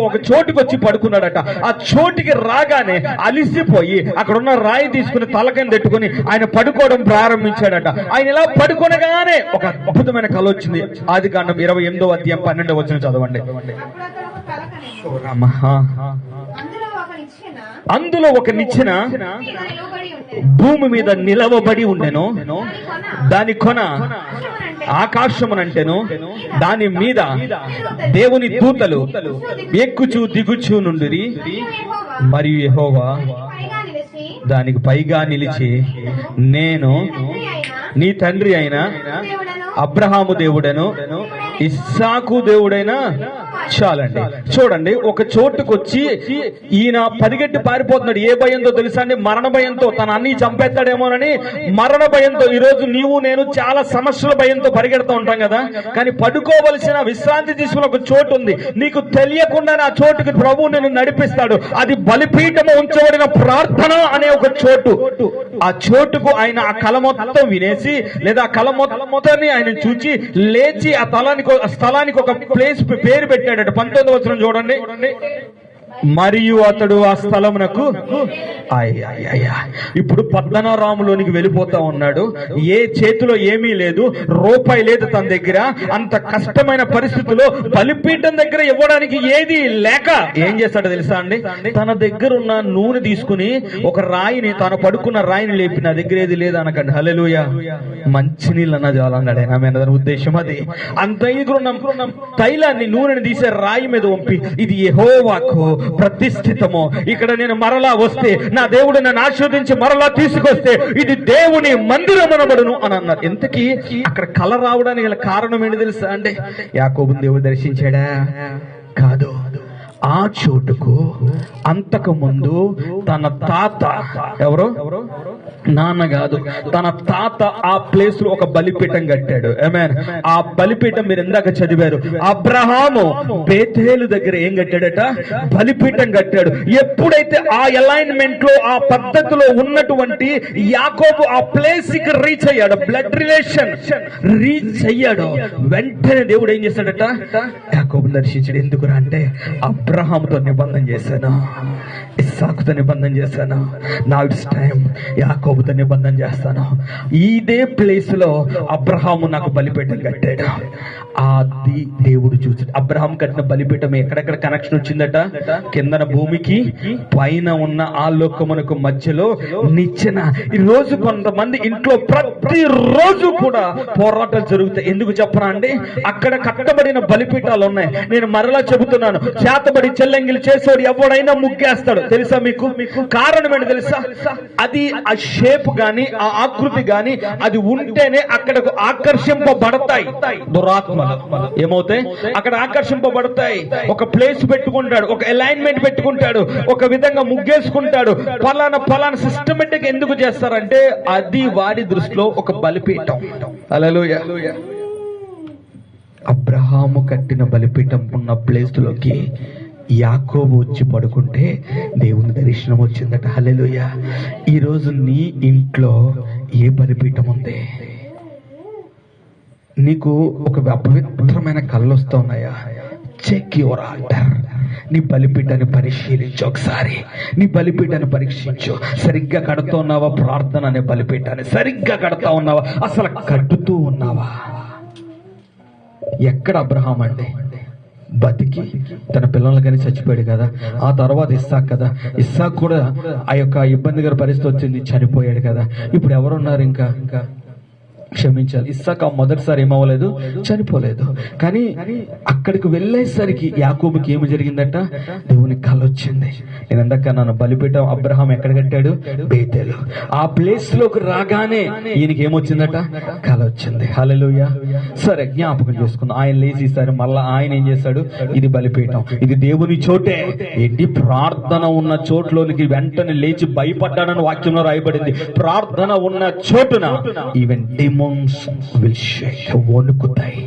ఒక చోటుకి వచ్చి పడుకున్నాడట. ఆ చోటుకి రాగానే అలిసిపోయి అక్కడ ఉన్న రాయి తీసుకుని తలకని తట్టుకుని ఆయన పడుకోవడం ప్రారంభించాడట. ఆయన ఇలా పడుకోనగానే ఒక అద్భుతమైన కల వచ్చింది. ఆదికాండం 28వ అధ్యాయం 12వ వచనం చదవండి. అందులో ఒక నిచ్చెన భూమి మీద నిలవబడి ఉండెను. దాని కొన ఆకాశమునంటెను. దాని మీద దేవుని దూతలు ఎక్కుచూ దిగుచూ నుండిరి. మరియు యెహోవా దానికి పైగా నిలిచి, నేను నీ తండ్రి అయిన అబ్రహాము దేవుడను, ఇస్సాకు దేవుడైనా. చాలండి. చూడండి, ఒక చోటుకు వచ్చి ఈయన పరిగెట్టి పారిపోతున్నాడు. ఏ భయంతో తెలుసా అండి? మరణ భయంతో. తన అన్ని చంపేస్తాడేమోనని మరణ భయంతో. ఈ రోజు నీవు నేను చాలా సమస్యల భయంతో పరిగెడుతూ ఉంటాం కదా. కానీ పడుకోవలసిన, విశ్రాంతి తీసుకున్న ఒక చోటు ఉంది. నీకు తెలియకుండానే ఆ చోటుకి ప్రభువు నిన్ను నడిపిస్తాడు. అది బలిపీఠము ఉంచబడిన ప్రార్థన అనే ఒక చోటు. ఆ చోటుకు ఆయన ఆ కల మొత్తం వినేసి, లేదా ఆ కల మొత్తాన్ని ఆయన చూచి లేచి ఆ స్థలానికి ఒక ప్లేస్ పేరు పెట్టాడట. 19వ వచనం చూడండి. మరియు అతడు ఆ స్థలమునకు ఇప్పుడు పద్మనారాములోనికి వెళ్ళిపోతా ఉన్నాడు. ఏ చేతిలో ఏమీ లేదు, రూపాయి లేదు తన దగ్గర. అంత కష్టమైన పరిస్థితుల్లో బలిపీఠం దగ్గర ఇవ్వడానికి ఏది లేక ఏం చేస్తాడో తెలుసా అండి? తన దగ్గర ఉన్న నూనె తీసుకుని ఒక రాయిని, తాను పడుకున్న రాయిని లేపి, నా దగ్గర ఏది లేదు అనకండి. హల్లెలూయా. మంచినీళ్ళు అన్న చాలన్నాడు. ఆమె ఉద్దేశం అది. అంత దగ్గర తైలాన్ని, నూనెని తీసే రాయి మీద వంపి, ఇది యెహోవాకు ప్రతిష్ఠితము. ఇక్కడ నేను మరలా వస్తే, నా దేవుడు నన్ను ఆశీర్వదించి మరలా తీసుకొస్తే, ఇది దేవుని మందిరమనబడును అని అన్నారు. ఎంతకీ అక్కడ కల రావడానికి గల కారణం ఏంటి తెలుసా అండి? యాకోబుని దేవుడు దర్శించాడా? కాదు. ఆ చోటుకు అంతకు ముందు తన తాత, ఎవరు? నాన్న కాదు, తన తాత ఆ ప్లేస్ లో ఒక బలిపీఠం కట్టాడు. ఆమేన్. ఆ బలిపీఠం మీరు ఇందాక చదివారు. అబ్రహాము బేతేలు దగ్గర ఏం కట్టాడట? బలిపీఠం కట్టాడు. ఎప్పుడైతే ఆ అలైన్మెంట్ లో, ఆ పద్ధతిలో ఉన్నటువంటి యాకోబు ఆ ప్లేస్ కి రీచ్ అయ్యాడు, బ్లడ్ రిలేషన్ రీచ్ అయ్యాడు, వెంటనే దేవుడు ఏం చేశాడట? యాకోబుని దర్శించాడు. ఎందుకురా అంటే, అబ్రహాముతో నిబంధన చేశాను, ఇస్సాకుతో నిబంధన చేశాను, నా ఇట్స్ టైం యాకోబుతో నిబంధన చేస్తాను. ఇదే ప్లేస్ లో అబ్రహాము నాకు బలిపీఠం కట్టాడు. అది దేవుడు చూసాడు. అబ్రహాం కట్టిన బలిపీఠం ఎక్కడెక్కడ కనెక్షన్ వచ్చిందట? కిందన భూమికి, పైన ఉన్న ఆ లోకమునకు మధ్యలో నిచ్చెన. ఈ రోజు కొంతమంది ఇంట్లో ప్రతి రోజు కూడా పోరాటాలు జరుగుతాయి. ఎందుకు చెప్పనా అండి? అక్కడ కట్టబడిన బలిపీఠాలు ఉన్నాయి. నేను మరలా చెబుతున్నాను, చేతబడి చెల్లంగిలు చేసేవాడు ఎవడైనా ముగ్గేస్తాడు. తెలుసా మీకు? కారణం ఏంటి తెలుసా? అది ఆ షేప్ గాని ఆ ఆకృతి గాని అది ఉంటేనే అక్కడకు ఆకర్షింపబడతాయి దురాత్మలు. ఏమవుతాయి? అక్కడ ఆకర్షింపబడతాయి. ఒక ప్లేస్ పెట్టుకుంటాడు, ఒక అలైన్మెంట్ పెట్టుకుంటాడు, ఒక విధంగా ముగ్గేసుకుంటాడు. పలానా సిస్టమేటిక్ ఎందుకు చేస్తారంటే అది వాడి దృష్టిలో ఒక బలిపీఠం. హల్లెలూయా. అబ్రహాము కట్టిన బలిపీఠం ఉన్న ప్లేస్ లోకి యాకోబు వచ్చి పడుకుంటే దేవుని దర్శనం వచ్చిందట. హల్లెలూయా. ఈరోజు నీ ఇంట్లో ఏ బలిపీఠం ఉంది? నీకు ఒక అపవిత్రమైన కళ్ళు వస్తూ ఉన్నాయా? Check your altar. నీ బలిపీఠాన్ని పరిశీలించు. ఒకసారి నీ బలిపీఠాన్ని పరీక్షించు. సరిగ్గా కడుతూ ఉన్నావా? ప్రార్థన అనే బలిపీఠాన్ని సరిగ్గా కడుతూ ఉన్నావా? అసలు కట్టుతూ ఉన్నావా? ఎక్కడ అబ్రహాం అంటే బతికి తన పిల్లలు కానీ చచ్చిపోయాడు కదా. ఆ తర్వాత ఇస్సాక్ కదా. ఇస్సాక్ కూడా ఆ యొక్క ఇబ్బందికర పరిస్థితి వచ్చింది, చనిపోయాడు కదా. ఇప్పుడు ఎవరున్నారు? ఇంకా క్షమించాలి. ఇస్సాక్ మొదటిసారి ఏమవ్వలేదు, చనిపోలేదు. కానీ అక్కడికి వెళ్ళేసరికి యాకోబుకి ఏమి జరిగిందట? దేవుని కళ వచ్చింది. నేను ఇందాక నన్ను బలిపీఠం అబ్రహాం ఎక్కడ కట్టాడు? బేతేలు. ఆ ప్లేస్ లోకి రాగానే ఈయనకి ఏమొచ్చిందట? కళ వచ్చింది. హల్లెలూయా. సరే, జ్ఞాపకం చేసుకుందాం. ఆయన లేచేసారు. మళ్ళా ఆయన ఏం చేశాడు? ఇది బలిపీఠం, ఇది దేవుని చోటే. ఏంటి? ప్రార్థన ఉన్న చోట్లోనికి వెంటనే లేచి భయపడ్డాడని వాక్యంలో రాయబడింది. ప్రార్థన ఉన్న చోటున ఈవెన్ వణుకుతాయి.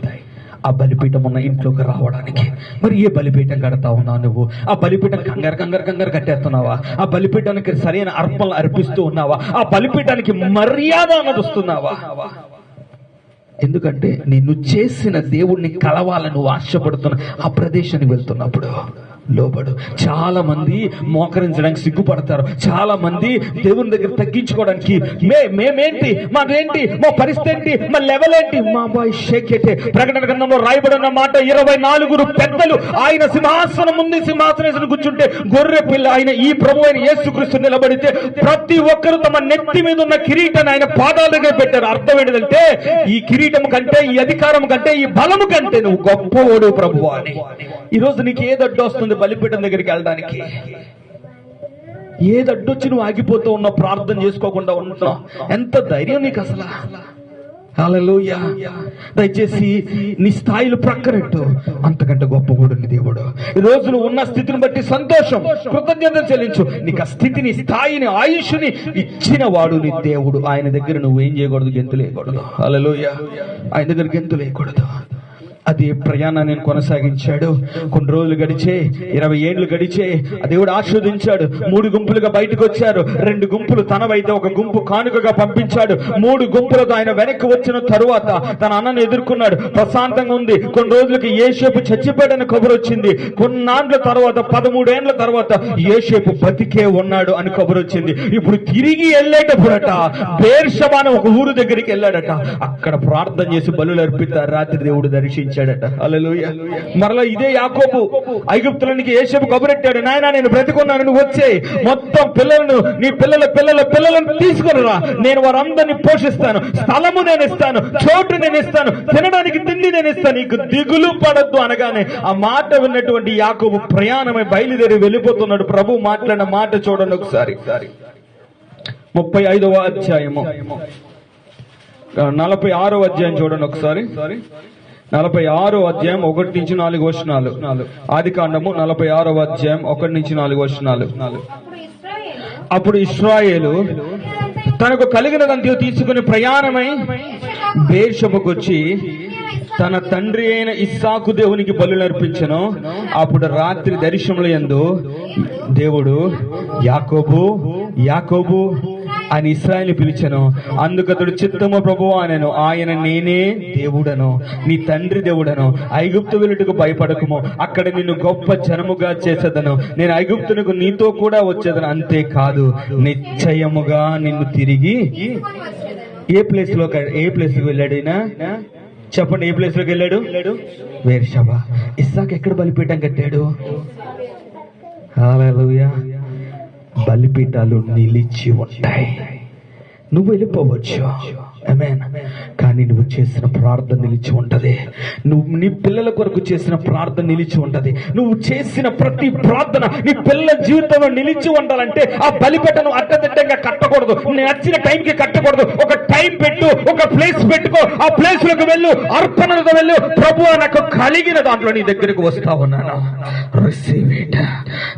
ఆ బలిపీఠం ఉన్న ఇంట్లోకి రావడానికి. మరి ఏ బలిపీఠం కడతా ఉన్నావు నువ్వు? ఆ బలిపీఠం కంగారు కట్టేస్తున్నావా? ఆ బలిపీఠానికి సరైన అర్పణలు అర్పిస్తూ ఉన్నావా? ఆ బలిపీఠానికి మర్యాద అన్నదిస్తున్నావా? ఎందుకంటే నిన్ను చేసిన దేవుణ్ణి కలవాలని నువ్వు ఆశపడుతున్న ఆ ప్రదేశానికి వెళ్తున్నప్పుడు లోబడు. చాలా మంది మోకరించడానికి సిగ్గుపడతారు. చాలా మంది దేవుని దగ్గర తగ్గించుకోవడానికి మేమేంటి, మాకేంటి, మా పరిస్థితి ఏంటి, మా లెవెల్ ఏంటి, మా బాయ్ షేక్ ఎట్టే. ప్రకటన గ్రంథంలో రాయబడిన మాట 24 పెద్దలు ఆయన సింహాసనం ముందు సింహాసనం కూర్చుంటే గొర్రె పిల్ల ఆయన ఈ ప్రభు అయిన యేసుక్రీస్తు నిలబడితే ప్రతి ఒక్కరు తమ నెత్తి మీద ఉన్న కిరీటాన్ని ఆయన పాదాల దగ్గర పెట్టారు. అర్థం ఏంటంటే ఈ కిరీటం కంటే, ఈ అధికారం కంటే, ఈ బలము కంటే నువ్వు గొప్పవాడు ప్రభువా అని. ఈ రోజు నీకు ఏది అడ్డు వస్తుంది బలిపీఠం దగ్గరికి వెళ్ళడానికి? ఏది అడ్డొచ్చి నువ్వు ఆగిపోతూ ఉన్నావు, ప్రార్థన చేసుకోకుండా ఉంటున్నావు? ఎంత ధైర్యం నీకు అసలు? హల్లెలూయా. దయచేసి నీ స్థాయిలు ప్రక్కనట్టు అంతకంటే గొప్పవాడు నీ దేవుడు. ఈ రోజు నువ్వు ఉన్న స్థితిని బట్టి సంతోషం, కృతజ్ఞతలు చెల్లించు. నీకు ఆ స్థితిని, స్థాయిని, ఆయుష్ని ఇచ్చిన వాడు నీ దేవుడు. ఆయన దగ్గర నువ్వు ఏం చేయకూడదు? గెంతులేయకూడదు. హల్లెలూయా. ఆయన దగ్గర గెంతులేయకూడదు. అది ప్రయాణాన్ని నేను కొనసాగించాడు. కొన్ని రోజులు గడిచే, 20 ఏళ్లు గడిచే దేవుడు ఆశీర్వదించాడు. 3 గుంపులుగా బయటకు వచ్చారు. 2 గుంపులు తనవైతే ఒక గుంపు కానుకగా పంపించాడు. 3 గుంపులతో ఆయన వెనక్కి వచ్చిన తరువాత తన అన్నను ఎదుర్కొన్నాడు. ప్రశాంతంగా ఉంది. కొన్ని రోజులకి యోసేపు చచ్చిపోయాడని కబురు వచ్చింది. కొన్నాళ్ళ తర్వాత 13 ఏళ్ల తర్వాత యోసేపు బతికే ఉన్నాడు అని కబురు వచ్చింది. ఇప్పుడు తిరిగి వెళ్ళేటప్పుడట బేర్షెబా అనే ఒక ఊరు దగ్గరికి వెళ్ళాడట. అక్కడ ప్రార్థన చేసి బలులు అర్పిత రాత్రి దేవుడు దర్శించాడట. హల్లెలూయా. మరలా ఇదే యాకోబు ఐగుప్తులోనికి యోసేపు కబురెట్టాడు. నాయనా, నేను బ్రతికున్నాను, నువ్వు వచ్చే మొత్తం పిల్లలను, నీ పిల్లలను తీసుకురా, నేను వారందరినీ పోషిస్తాను, స్థలము నేను ఇస్తాను, చోటు నేను ఇస్తాను, తినడానికి తిండి నేను ఇస్తాను, నీకు దిగులు పడద్దు అనగానే ఆ మాట విన్నటువంటి యాకోబు ప్రయాణమై బయలుదేరి వెళ్ళిపోతున్నాడు. ప్రభు మాట్లాడిన మాట చూడండి ఒకసారి. 35వ అధ్యాయము 46వ అధ్యాయం చూడండి ఒకసారి. 46వ అధ్యాయం 1-4 వచనాలు. ఆదికాండము 46వ అధ్యాయం 1-4 వచనాలు. అప్పుడు ఇశ్రాయేలు తనకు కలిగినదంతా తీసుకుని ప్రయాణమై బేర్షెబకు వచ్చి తన తండ్రి అయిన ఇస్సాకు దేవునికి బలులు అర్పించెను. అప్పుడు రాత్రి దర్శనముల యందు దేవుడు యాకోబు యాకోబు అని ఇశ్రాయేలు పిలిచెను. అందుకతడు చిత్తము ప్రభువా అనెను. ఆయన నేనే దేవుడను, నీ తండ్రి దేవుడను. ఐగుప్తు వెలుటకు భయపడకుము, అక్కడ నిన్ను గొప్ప జనముగా చేసేదను. నేను ఐగుప్తునకు నీతో కూడా వచ్చేదను. అంతేకాదు, నిశ్చయముగా నిన్ను తిరిగి ఏ ప్లేస్ లోకి వెళ్ళాడైనా చెప్పండి. ఏ ప్లేస్ లోకి వెళ్ళాడు? బేర్షెబా. ఇస్సాకు ఎక్కడ బలిపీఠం కట్టాడు? హల్లెలూయా. బలిపీఠాలు నిలిచి ఉంటాయి. నువ్వు వెళ్ళిపోవచ్చు, ఆమేన్. కానీ నువ్వు చేసిన ప్రార్థన నిలిచి ఉంటది. నువ్వు నీ పిల్లల కొరకు చేసిన ప్రార్థన నిలిచి ఉంటది. నువ్వు చేసిన ప్రతి ప్రార్థన నీ పిల్లల జీవితంలో నిలిచి ఉండాలంటే ఆ బలిపీఠను అడ్డదిడ్డంగా కట్టకూడదు, నచ్చిన టైంకి కట్టకూడదు. ఒక టైం పెట్టు, ఒక ప్లేస్ పెట్టుకో, ఆ ప్లేస్ లోకి వెళ్ళు, అర్పణలతో వెళ్ళు. ప్రభువా నాకు కలిగిన దాంట్లో నీ దగ్గరకు వస్తా ఉన్నాను, రిసీవ్ ఇట్.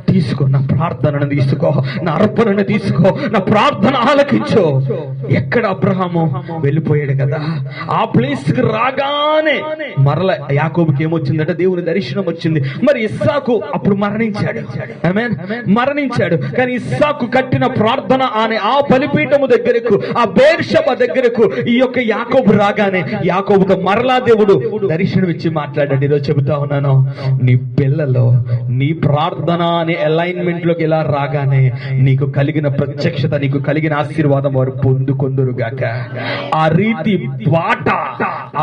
తీసుకో, నా ప్రార్థనను తీసుకో, నా అర్పణను తీసుకో, నా ప్రార్థన ఆలకించు. ఎక్కడ అబ్రహాము వెళ్ళిపోయాడు కదా, ఆ ప్లేస్ కి రాగానే మరల యాకోబుకి ఏమొచ్చిందంటే దేవుని దర్శనం వచ్చింది. మరి ఇస్సాకు అప్పుడు మరణించాడు. ఆమేన్, మరణించాడు. కానీ ఇస్సాకు కట్టిన ప్రార్థన అనే ఆ బలిపీఠము దగ్గరకు, ఆ బేర్షెబా దగ్గరకు ఈ యొక్క యాకోబు రాగానే యాకోబుతో మరలా దేవుడు దర్శనం ఇచ్చి మాట్లాడాడు. ఈరోజు చెబుతా ఉన్నాను, నీ పిల్లలు నీ ప్రార్థన అనే అలైన్మెంట్ లోకి ఇలా రాగానే నీకు కలిగిన ప్రత్యక్షత, నీకు కలిగిన ఆశీర్వాదం వారు పొందుకొందురుగాక. ఆ రీతి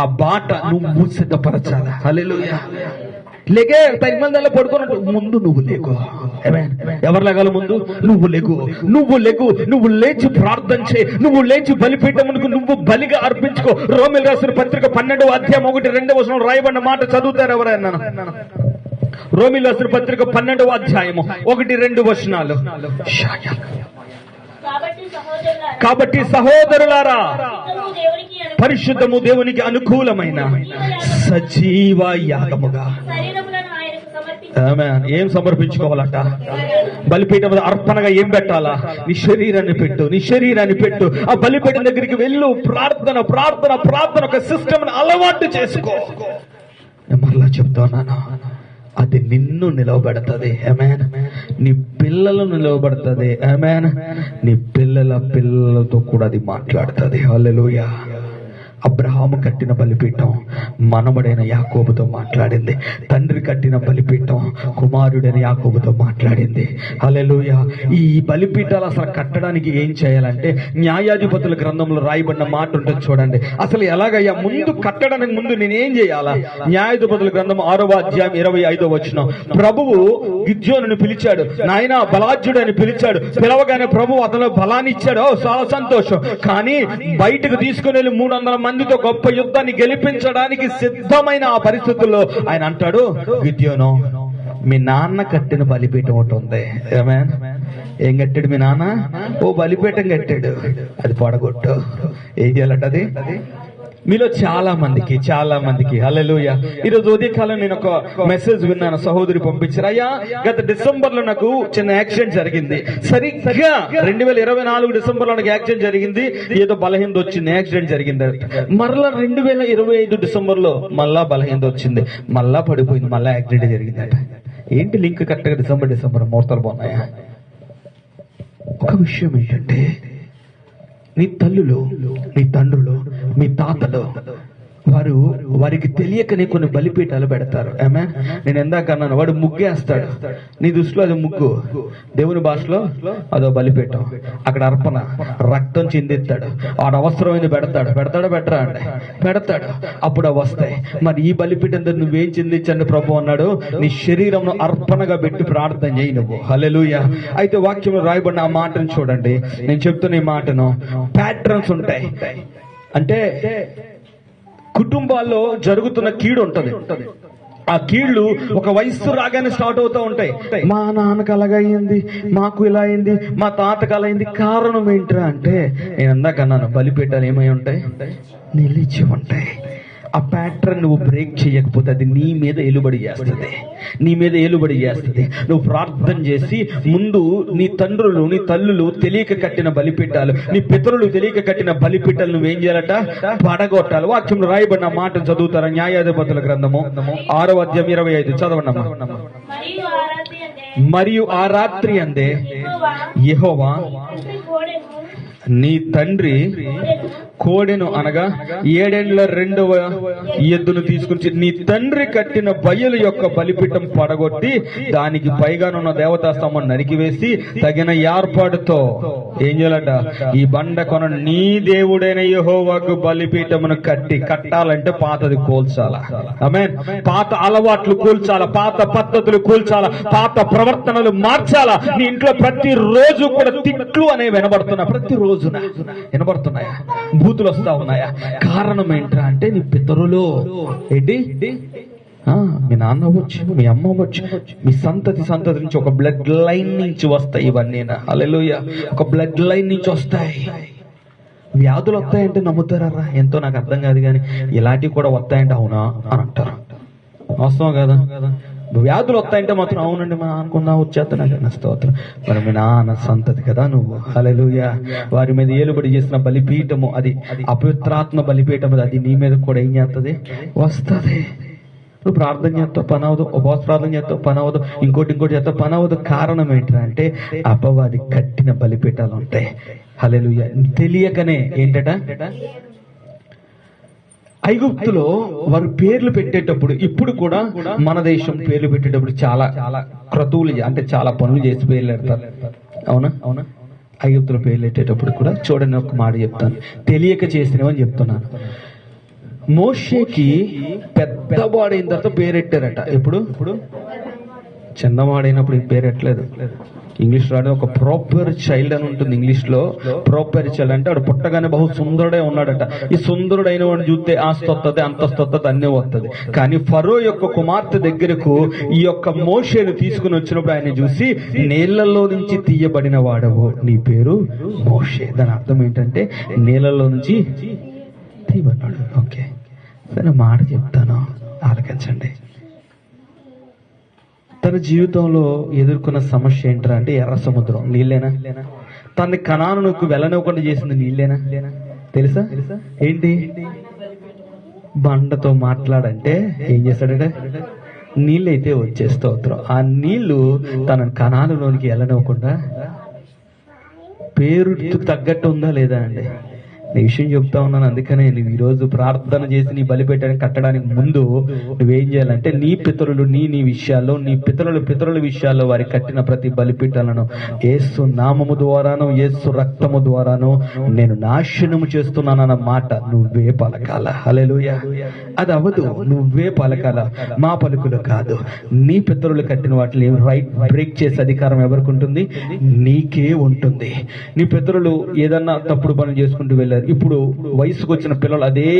ఆ బాట నువ్వు సిద్ధపరచాలి. హల్లెలూయా. లేకే 10 మంది పడుకున్నట్టు ముందు నువ్వు లేకు. ఎవరు లేగాలి? ముందు నువ్వు లేకు, నువ్వు లేకు, నువ్వు లేచి ప్రార్థన చేయి, నువ్వు లేచి బలిపీఠమునకు నువ్వు బలిగా అర్పించుకో. రోమీయులకు రాసిన పత్రిక 12వ అధ్యాయం 1-2 వచనం రాయబడిన మాట చదువుతారు ఎవరైనా? రోమీయులకు రాసిన పత్రిక 12వ అధ్యాయము 1-2 వచనాలు. కాబట్టి సహోదరులారా, పరిశుద్ధము దేవునికి అనుకూలమైన సజీవ యాగముగా ఏం సమర్పించుకోవాలట? బలిపీఠం అర్పణగా ఏం పెట్టాలా? నీ శరీరాన్ని పెట్టు, నీ శరీరాన్ని పెట్టు. ఆ బలిపీఠం దగ్గరికి వెళ్ళు, ప్రార్థన ప్రార్థన ప్రార్థన ఒక సిస్టమ్ అలవాటు చేసుకో. నేను మరలా చెప్తున్నాను, అది నిన్ను నిలవబెడతది. ఆమేన్. నీ పిల్లలను నిలవబెడతది. ఆమేన్. నీ పిల్లలతో కూడా అది మాట్లాడుతుంది. హల్లెలూయా. అబ్రహాము కట్టిన బలిపీఠం మనవడైన యాకోబుతో మాట్లాడింది. తండ్రి కట్టిన బలిపీఠం కుమారుడైన యాకోబుతో మాట్లాడింది. హల్లెలూయా. ఈ బలిపీఠాలు అసలు కట్టడానికి ఏం చేయాలంటే, న్యాయాధిపతుల గ్రంథంలో రాయబడిన మాట ఉంటుంది చూడండి. అసలు ఎలాగయ్యా ముందు కట్టడానికి ముందు నేనేం చేయాలా? న్యాయాధిపతుల గ్రంథం 6వ అధ్యాయం 25వ వచనం. ప్రభువు గిద్యోనుని పిలిచాడు, నాయనా బలాఢ్యుడు అని పిలిచాడు. పిలవగానే ప్రభువు అతను బలాన్ని ఇచ్చాడు. చాలా సంతోషం. కానీ బయటకు తీసుకుని వెళ్ళి 300 మందితో గొప్ప యుద్ధాన్ని గెలిపించడానికి సిద్ధమైన ఆ పరిస్థితుల్లో ఆయన అంటాడు, గిద్యోను, మీ నాన్న కట్టిన బలిపీఠం ఒకటి ఉంది. ఆమేన్. ఏం కట్టాడు మీ నాన్న? ఓ బలిపీఠం కట్టాడు, అది పడగొట్టు. ఏం చేయాలంట అది? మీలో చాలా మందికి హల్లెలూయా. ఈరోజు ఉదయకాలం నేను ఒక మెసేజ్ విన్నాను, సహోదరి పంపించారు. అయ్యా, గత డిసెంబర్ లో నాకు చిన్న యాక్సిడెంట్ జరిగింది. సరిగ్గా 2024 డిసెంబర్ లో నాకు యాక్సిడెంట్ జరిగింది. ఏదో బలహీనత వచ్చింది, యాక్సిడెంట్ జరిగింది. మరలా 2025 డిసెంబర్ లో మళ్ళా బలహీనత వచ్చింది, మళ్ళా పడిపోయింది, మళ్ళా యాక్సిడెంట్ జరిగిందట. ఏంటి లింక్ కరెక్ట్గా డిసెంబర్ ముహూర్తాలు బాగున్నాయా? ఒక విషయం ఏంటంటే, నీ తల్లులు, నీ తండ్రులు, మీ తాతలు వారికి తెలియకనే కొన్ని బలిపీఠాలు పెడతారు. ఆమేన్. నేను ఎందాక అన్నాను, వాడు ముగ్గేస్తాడు. నీ దృష్టిలో అది ముగ్గు, దేవుని భాషలో అదో బలిపీఠం. అక్కడ అర్పణ, రక్తం చిందిస్తాడు. వాడు అవసరమైంది పెడతాడా అంటే పెడతాడు. అప్పుడు అవి వస్తాయి. మరి ఈ బలిపీఠం దగ్గర నువ్వేం చిందించండి ప్రభు అన్నాడు? నీ శరీరంను అర్పణగా పెట్టి ప్రార్థన చేయి నువ్వు. హల్లెలూయా. అయితే వాక్యంలో రాయబడిన ఆ మాటను చూడండి. నేను చెప్తున్న ఈ మాటను, ప్యాటర్న్స్ ఉంటాయి. అంటే కుటుంబాల్లో జరుగుతున్న కీడు ఉంటది. ఆ కీళ్లు ఒక వయస్సు రాగానే స్టార్ట్ అవుతూ ఉంటాయి. మా నాన్నకు అలాగయింది, మాకు ఇలా అయింది, మా తాతకు అలా అయింది. కారణం ఏంట్రా అంటే, నేను అందాక అన్నాను, బలిపీఠాలు ఏమై ఉంటాయి? నిలిచి ఉంటాయి. ఆ ప్యాటర్న్ నువ్వు బ్రేక్ చేయకపోతే అది నీ మీద ఏలుబడి చేస్తుంది. నువ్వు ప్రార్థన చేసి ముందు నీ తండ్రులు, నీ తల్లులు తెలియక కట్టిన బలిపీఠాలు, నీ పితరులు తెలియక కట్టిన బలిపీఠాలు నువ్వేం చేయాలట? పడగొట్టాలి. వాక్యంలో రాయబడిన మాట చదువుతారా? న్యాయాధిపతుల గ్రంథము 6వ అధ్యాయం 25 చదవనమ్మా. మరియు ఆ రాత్రి అందే యెహోవా నీ తండ్రి కోడెను అనగా 7 ఏండ్ల 2వ ఎద్దును తీసుకుని నీ తండ్రి కట్టిన బయలు యొక్క బలిపీఠం పడగొట్టి దానికి పైగానున్న దేవతా స్తంభం నరికివేసి తగిన ఏర్పాటుతో ఏం చేయాలట? ఈ బండ కొన నీ దేవుడైన యెహోవాకు బలిపీఠమును కట్టాలంటే పాతది కూల్చాలా. ఆమేన్. పాత అలవాట్లు కూల్చాలా, పాత పద్ధతులు కూల్చాలా, పాత ప్రవర్తనలు మార్చాలా. నీ ఇంట్లో ప్రతి రోజు కూడా తిట్లు అనేవి వినబడుతున్నాయి. ప్రతి రోజున వినబడుతున్నాయా? అనుభూతులు వస్తా ఉన్నాయా? కారణం ఏంట్రా అంటే నీ పితరులు ఏంటి, మీ నాన్న అవ్వచ్చు, మీ అమ్మ అవ్వచ్చు, మీ సంతతి నుంచి ఒక బ్లడ్ లైన్ నుంచి వస్తాయి ఇవన్నీ. హల్లెలూయా. ఒక బ్లడ్ లైన్ నుంచి వస్తాయి. వ్యాధులు వస్తాయంటే నమ్ముతారా? ఎంతో నాకు అర్థం కాదు కానీ ఇలాంటివి కూడా వస్తాయంటే అవునా అని అంటారు. వాస్తవం కదా? వ్యాధులు వస్తాయంటే మాత్రం అవునండి మా నాన్నకున్నా వచ్చేస్తా నాకు స్తోత్రం. మరి మీ నాన్న సంతతి కదా నువ్వు. హల్లెలూయా. వారి మీద ఏలుబడి చేసిన బలిపీఠము, అది అపవిత్రాత్మ బలిపీఠం, అది నీ మీద కూడా ఏం చేస్తుంది? వస్తుంది. నువ్వు ప్రార్థన చేస్తావు పని అవ్వదు, ఉపవాస ప్రార్థన చేస్తావు పని అవ్వదు, ఇంకోటి చేస్తావు పని అవ్వదు. కారణం ఏంటంటే అపవాది కట్టిన బలిపీఠాలు ఉంటాయి. హల్లెలూయా. తెలియకనే ఏంటట, ఐగుప్తులో వారు పేర్లు పెట్టేటప్పుడు, ఇప్పుడు కూడా మన దేశం పేర్లు పెట్టేటప్పుడు చాలా క్రతువులు అంటే చాలా పనులు చేసి పేర్లు పెడతారు. అవునా? ఐగుప్తులో పేర్లు పెట్టేటప్పుడు కూడా చూడండి, ఒక మాట చెప్తాను, తెలియక చేసినవని చెప్తున్నాను. మోషేకి పెద్దవాడైన తర్వాత పేరెట్టారట. ఎప్పుడు చిన్నవాడైనప్పుడు పేరెట్టలేదు. ఇంగ్లీష్ రాడు, ఒక ప్రాపర్ చైల్డ్ అని ఉంటుంది ఇంగ్లీష్ లో. ప్రాపర్ చైల్డ్ అంటే వాడు పుట్టగానే బహు సుందరుడే ఉన్నాడట. ఈ సుందరుడైన వాడిని చూస్తే ఆస్తి వస్తుంది, అంతస్తు వస్తుంది, అన్నీ వస్తుంది. కానీ ఫరో యొక్క కుమార్తె దగ్గరకు ఈ యొక్క మోషేను తీసుకుని వచ్చినప్పుడు ఆయన చూసి, నీళ్లలో నుంచి తీయబడిన వాడవు, నీ పేరు మోషే. దాని అర్థం ఏంటంటే నీళ్లలో నుంచి తీయబడ్డాడు. ఓకే, సరే మాట చెప్తాను, ఆలకించండి. తన జీవితంలో ఎదుర్కొన్న సమస్య ఏంటరా అంటే ఎర్ర సముద్రం. నీళ్ళేనా? తనని కనానుకు వెళ్ళనివ్వకుండా చేసింది నీళ్ళేనా? తెలుసా ఏంటి? బండతో మాట్లాడంటే ఏం చేశాడట? నీళ్ళైతే వచ్చే స్తోత్రం. ఆ నీళ్లు తన కనానులోనికి వెళ్ళనివ్వకుండా పేరు తగ్గట్టు ఉందా లేదా అండి? నీ విషయం చెప్తా ఉన్నాను. అందుకనే నువ్వు ఈరోజు ప్రార్థన చేసి నీ బలిపీఠాన్ని కట్టడానికి ముందు నువ్వేం చేయాలంటే నీ పితరులు నీ విషయాల్లో, నీ పితరుల విషయాల్లో వారి కట్టిన ప్రతి బలిపీఠాలను యేసు నామము ద్వారాను యేసు రక్తము ద్వారాను నేను నాశనము చేస్తున్నానన్న మాట నువ్వే పలకాల. హల్లెలూయా. అది అవ్వదు, నువ్వే పలకాల. మా పలుకులు కాదు. నీ పితరులు కట్టిన వాటిని బ్రేక్ చేసే అధికారం ఎవరికి ఉంటుంది? నీకే ఉంటుంది. నీ పితరులు ఏదన్నా తప్పుడు పనులు చేసుకుంటూ వెళ్ళారు. ఇప్పుడు వయసుకు వచ్చిన పిల్లలు అదే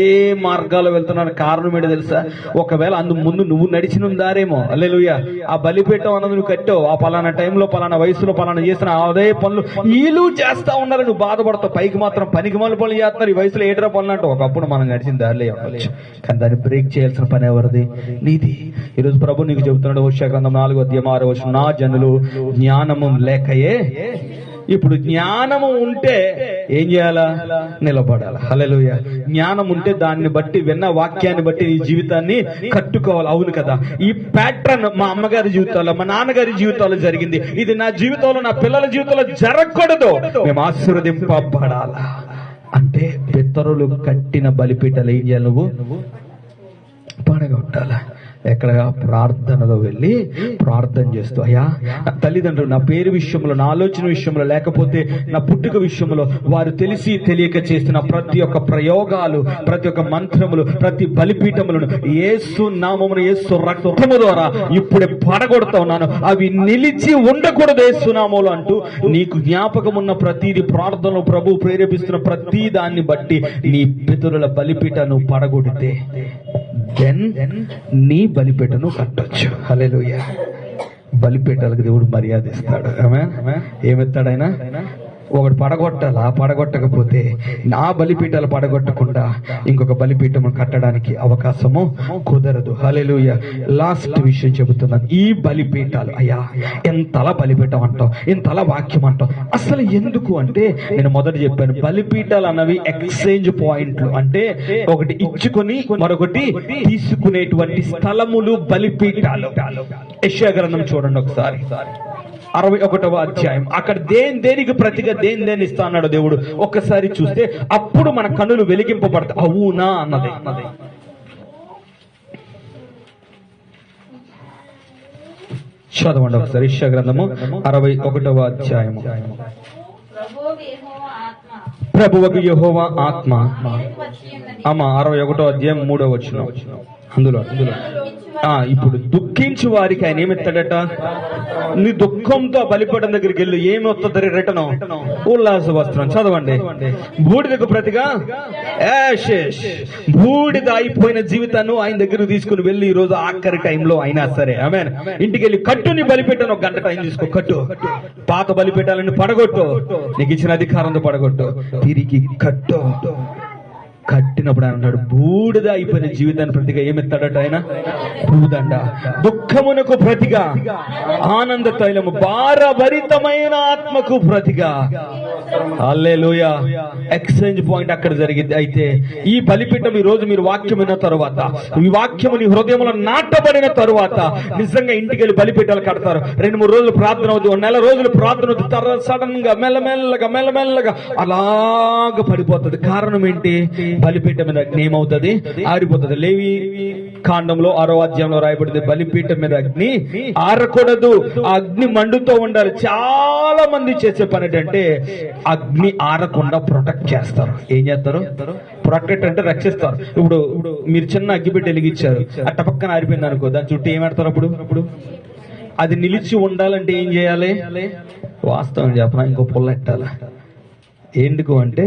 మార్గాల్లో వెళ్తున్నారు. కారణం ఏంటో తెలుసా? ఒకవేళ అందు ముందు నువ్వు నడిచిన దారేమో. హల్లెలూయా. ఆ బలిపీఠం అన్నది నువ్వు కట్టావు, ఆ పలానా టైంలో పలానా వయసులో పలానా చేసిన అదే పనులు వీళ్ళు చేస్తా ఉన్నారు, నువ్వు బాధపడతావు. పైకి మాత్రం పనికి మళ్ళీ పనులు చేస్తున్నారు, ఈ వయసులో ఏటరా పనులు అంటావు. ఒకప్పుడు మనం నడిచిన దారిలో ఉండొచ్చు, కానీ దాన్ని బ్రేక్ చేయాల్సిన పని ఎవరిది? నీది. ఈరోజు ప్రభు నీకు చెబుతున్నాడు, హోషేయ గ్రంథం 4:6 నా జనులు జ్ఞానము లేకయే. ఇప్పుడు జ్ఞానము ఉంటే ఏం చేయాలా? నిలబడాలి. హల్లెలూయా. జ్ఞానం ఉంటే దాన్ని బట్టి, విన్న వాక్యాన్ని బట్టి నీ జీవితాన్ని కట్టుకోవాలి. అవును కదా, ఈ ప్యాటర్న్ మా అమ్మగారి జీవితాల్లో, మా నాన్నగారి జీవితాల్లో జరిగింది, ఇది నా జీవితంలో, నా పిల్లల జీవితంలో జరగకూడదు. మేము ఆశీర్వదింపబడాలా అంటే పితరులు కట్టిన బలిపీఠాలు ఏం చేయాలి? నువ్వు పడగొట్టాలా. ఎక్కడ? ప్రార్థనలో వెళ్ళి ప్రార్థన చేస్తూ, అయ్యా నా తల్లిదండ్రులు నా పేరు విషయంలో, నా ఆలోచన విషయంలో, లేకపోతే నా పుట్టుక విషయంలో వారు తెలిసి తెలియక చేసిన ప్రతి ఒక్క ప్రయోగాలు, ప్రతి ఒక్క మంత్రములు, ప్రతి బలిపీఠములను యేసు నామమున యేసు రక్తము ద్వారా ఇప్పుడే పడగొడతా ఉన్నాను. అవి నిలిచి ఉండకూడదు యేసు నామములో అంటూ నీకు జ్ఞాపకం ఉన్న ప్రతిది ప్రార్థనలో ప్రభు ప్రేరేపిస్తున్న ప్రతి దాన్ని బట్టి నీ పితరుల బలిపీఠను పడగొడితే దెన్ నీ బలిపీఠను కట్టొచ్చు. హల్లెలూయా. బలిపీఠాలకు దేవుడు మర్యాద ఇస్తాడు. ఏమిస్తాడు ఆయన? ఒకటి పడగొట్టాలా, పడగొట్టకపోతే నా బలిపీఠాలు పడగొట్టకుండా ఇంకొక బలిపీఠము కట్టడానికి అవకాశము కుదరదు. హల్లెలూయా. లాస్ట్ విషయం చెబుతున్నాను. ఈ బలిపీఠాలు, అయ్యా ఎంతలా బలిపీఠం అంటావు, ఇంతలా వాక్యం అంటావు, అసలు ఎందుకు అంటే నేను మొదట చెప్పాను, బలిపీఠాలు అన్నవి ఎక్స్చేంజ్ పాయింట్లు. అంటే ఒకటి ఇచ్చుకొని మరొకటి తీసుకునేటువంటి స్థలములు బలిపీఠాలు. యెషయా గ్రంథం చూడండి ఒకసారి, 61వ అధ్యాయం. అక్కడ దేనికి ప్రతిగా దేన్ని ఇస్తా అన్నాడు దేవుడు. ఒక్కసారి చూస్తే అప్పుడు మన కన్నులు వెలిగింపబడతాయి. అవునా అన్నది. చదవండి ఒకసారి. యెషయా గ్రంథము 61వ అధ్యాయము. ప్రభువగు యెహోవా ఆత్మ. 61వ అధ్యాయం 3వ వచనం. అందులో ఇప్పుడు దుఃఖించి వారికి ఆయన ఏమిస్తాడట? నీ దుఃఖంతో బలిపీఠం దగ్గరికి వెళ్ళు, ఏమి వస్తుంది రిటర్న్? ఉల్లాస వస్త్రం. చదవండి. బూడిదకు ప్రతిగా యాషెస్. బూడిద అయిపోయిన జీవితాన్ని ఆయన దగ్గరకు తీసుకుని వెళ్ళి ఈ రోజు ఆఖరి టైంలో అయినా సరే ఆమేన్ ఇంటికి వెళ్ళి కట్టుని బలిపీఠం 1 గంట టైం తీసుకో, కట్టు. పాత బలిపీఠాలను పడగొట్టు, నీకు ఇచ్చిన అధికారంతో పడగొట్టు, తిరిగి కట్టు. కట్టినప్పుడు ఆయన అన్నాడు, బూడిద అయిపోయిన జీవితాన్ని ప్రతిగా ఏమెత్తాడట ఆయన? పూదండ. దుఃఖమునకు ప్రతిగా ఆనంద తైలము, భారభరితమైన ఆత్మకు ప్రతిగా. హల్లెలూయా. ఎక్స్చేంజ్ పాయింట్ అక్కడ జరిగింది. అయితే ఈ బలిపీఠం ఈ రోజు మీరు వాక్యం విన్న తరువాత, ఈ వాక్యము నీ హృదయంలో నాటబడిన తరువాత నిజంగా ఇంటికి వెళ్ళి బలిపీఠాలు కడతారు. 2-3 రోజులు ప్రార్థన అవుతుంది, 1 నెల రోజులు ప్రార్థన అవుతుంది. సడన్ గా మెల్లమెల్లగా అలాగ పడిపోతుంది. కారణం ఏంటి? బలిపీఠం మీద అగ్ని ఏమవుతుంది? ఆరిపోతుంది. లేవి కాండంలో 6వ అధ్యాయంలో రాయబడింది, బలిపీఠం మీద అగ్ని ఆరకూడదు, ఆ అగ్ని మండుతూ ఉండాలి. చాలా మంది చేసే పని ఏంటంటే అగ్ని ఆరకుండా ప్రొటెక్ట్ చేస్తారు. ఏం చేస్తారు? ప్రొటెక్ట్ అంటే రక్షిస్తారు. ఇప్పుడు మీరు చిన్న అగ్గిపెట్టి వెలిగించారు, అట్ట పక్కన ఆరిపోయింది అనుకో, దాని చుట్టూ ఏమెడతారు? అప్పుడు అది నిలిచి ఉండాలంటే ఏం చేయాలి? వాస్తవం చెప్పనా, ఇంకో పుల్ల ఎట్టాలి. ఎందుకు అంటే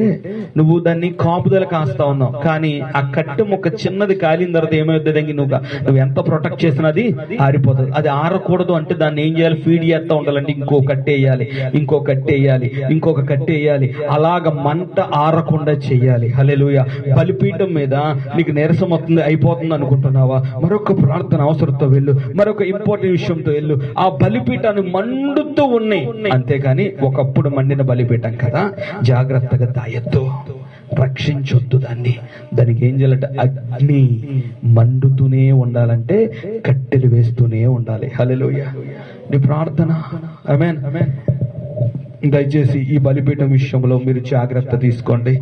నువ్వు దాన్ని కాపుదల కాస్తా ఉన్నావు, కానీ ఆ కట్టె ముక్క చిన్నది కాలిన తర్వాత ఏమవుతుంది? నువ్వు ఎంత ప్రొటెక్ట్ చేసినా అది ఆరిపోతుంది. అది ఆరకూడదు అంటే దాన్ని ఏం చేయాలి? ఫీడ్ చేస్తా ఉండాలంటే ఇంకో కట్టేయాలి, ఇంకో కట్టేయాలి, ఇంకొక కట్టేయాలి. అలాగ మంట ఆరకుండా చెయ్యాలి. హల్లెలూయా. బలిపీఠం మీద నీకు నీరసం అయిపోతుంది అనుకుంటున్నావా? మరొక ప్రార్థన అవసరంతో వెళ్ళు, మరొక ఇంపార్టెంట్ విషయంతో వెళ్ళు. ఆ బలిపీఠాన్ని మండుతూ ఉన్నాయి, అంతేకాని ఒకప్పుడు మండిన బలిపీఠం కదా, జాగ్రత్తగా దాయొద్దు, రక్షించొద్దు దానికి ఏం చేయాలంటే అగ్ని మండుతూనే ఉండాలంటే కట్టెలు వేస్తూనే ఉండాలి. హల్లెలూయా. నీ ప్రార్థన. ఆమేన్. దయచేసి ఈ బలిపీఠం విషయంలో మీరు జాగ్రత్త తీసుకోండి.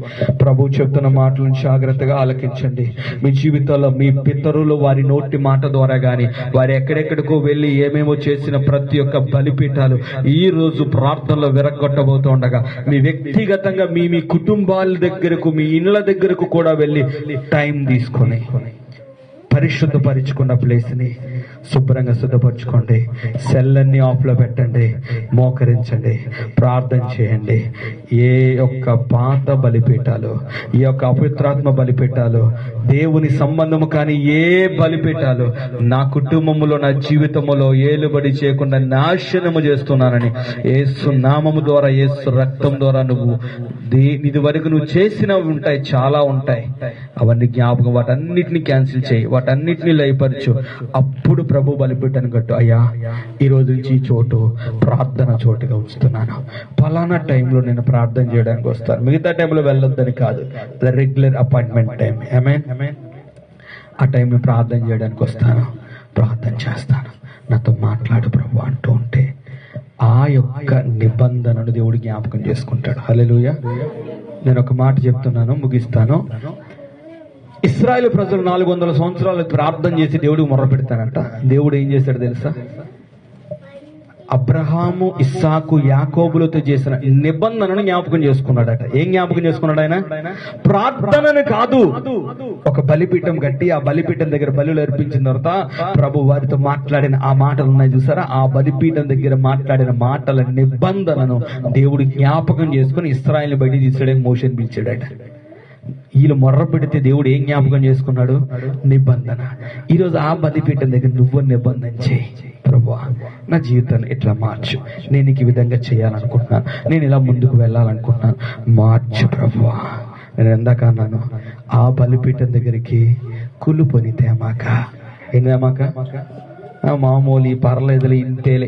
ప్రభు చెప్తున్న మాటలను జాగ్రత్తగా ఆలకించండి. మీ జీవితంలో మీ పితరులు వారి నోటి మాట ద్వారా గాని, వారు ఎక్కడెక్కడికో వెళ్ళి ఏమేమో చేసిన ప్రతి ఒక్క బలిపీఠాలు ఈ రోజు ప్రార్థనలో విరగొట్టబోతుండగా, మీ వ్యక్తిగతంగా మీ కుటుంబాల దగ్గరకు, మీ ఇళ్ళ దగ్గరకు కూడా వెళ్ళి టైం తీసుకొని పరిశుద్ధపరుచుకున్న ప్లేస్ ని శుభ్రంగా శుద్ధపరచుకోండి. సెల్లన్నీ ఆఫ్ లో పెట్టండి, మోకరించండి, ప్రార్థన చేయండి. ఏ యొక్క పాత బలిపీఠాలు, ఈ యొక్క అపవిత్రాత్మ బలిపీఠాలు, దేవుని సంబంధము కానీ ఏ బలిపీఠాలు నా కుటుంబములో, నా జీవితంలో ఏలుబడి చేయకుండా నాశనము చేస్తున్నానని యేసు నామము ద్వారా, యేసు రక్తం ద్వారా నువ్వు ఇది వరకు నువ్వు చేసినవి ఉంటాయి, చాలా ఉంటాయి, అవన్నీ జ్ఞాపకం, వాటన్నిటిని క్యాన్సిల్ చేయి, వాటన్నిటిని లయపరచు. అప్పుడు ప్రభు బలిపీఠాన్ని కట్టు. అయ్యా, ఈ రోజు నుంచి ఈ చోటు ప్రార్థన చోటుగా ఉంచుతున్నాను, ఫలానా టైంలో నేను ప్రార్థన చేయడానికి వస్తాను, మిగతా టైంలో వెళ్ళొద్దని కాదు, రెగ్యులర్ అపాయింట్మెంట్ టైం. ఆమేన్. ఆ టైంలో ప్రార్థన చేయడానికి వస్తాను, ప్రార్థన చేస్తాను, నాతో మాట్లాడు ప్రభు అంటూ ఉంటే ఆ యొక్క నిబంధనను దేవుడు జ్ఞాపకం చేసుకుంటాడు. హల్లెలూయా. నేను ఒక మాట చెప్తున్నాను, ముగిస్తాను. ఇశ్రాయేలు ప్రజలు 400 సంవత్సరాలు ప్రార్థన చేసి దేవుడికి మొర్ర పెడతానంట. దేవుడు ఏం చేశాడు తెలుసా? అబ్రహాము, ఇస్సాకు, యాకోబులతో చేసిన నిబంధనను జ్ఞాపకం చేసుకున్నాడట. ఏం జ్ఞాపకం చేసుకున్నాడు ఆయన? ప్రార్థనను కాదు, ఒక బలిపీఠం కట్టి ఆ బలిపీఠం దగ్గర బలులు అర్పించిన తర్వాత ప్రభు వారితో మాట్లాడిన ఆ మాటలు ఉన్నాయి చూసారా, ఆ బలిపీఠం దగ్గర మాట్లాడిన మాటల నిబంధనను దేవుడు జ్ఞాపకం చేసుకుని ఇశ్రాయేలుని బయటికి తీసాడని మోషేని పిలిచాడట. వీళ్ళు మొర్ర పెడితే దేవుడు ఏం జ్ఞాపకం చేసుకున్నాడు? నిబంధన. ఈరోజు ఆ బలిపీఠం దగ్గర నువ్వు నిబంధన చేయి. ప్రభువా, నా జీవితాన్ని ఇట్లా మార్చు, నేను ఈ విధంగా చేయాలనుకుంటున్నాను, నేను ఇలా ముందుకు వెళ్ళాలనుకుంటున్నాను, మార్చు ప్రభువా. నేను ఎందాక అన్నాను, ఆ బలిపీఠం దగ్గరికి కులుపొని తేమాక. ఏం తేమాక? మామూలు పర్లేదులే, ఇంతేలే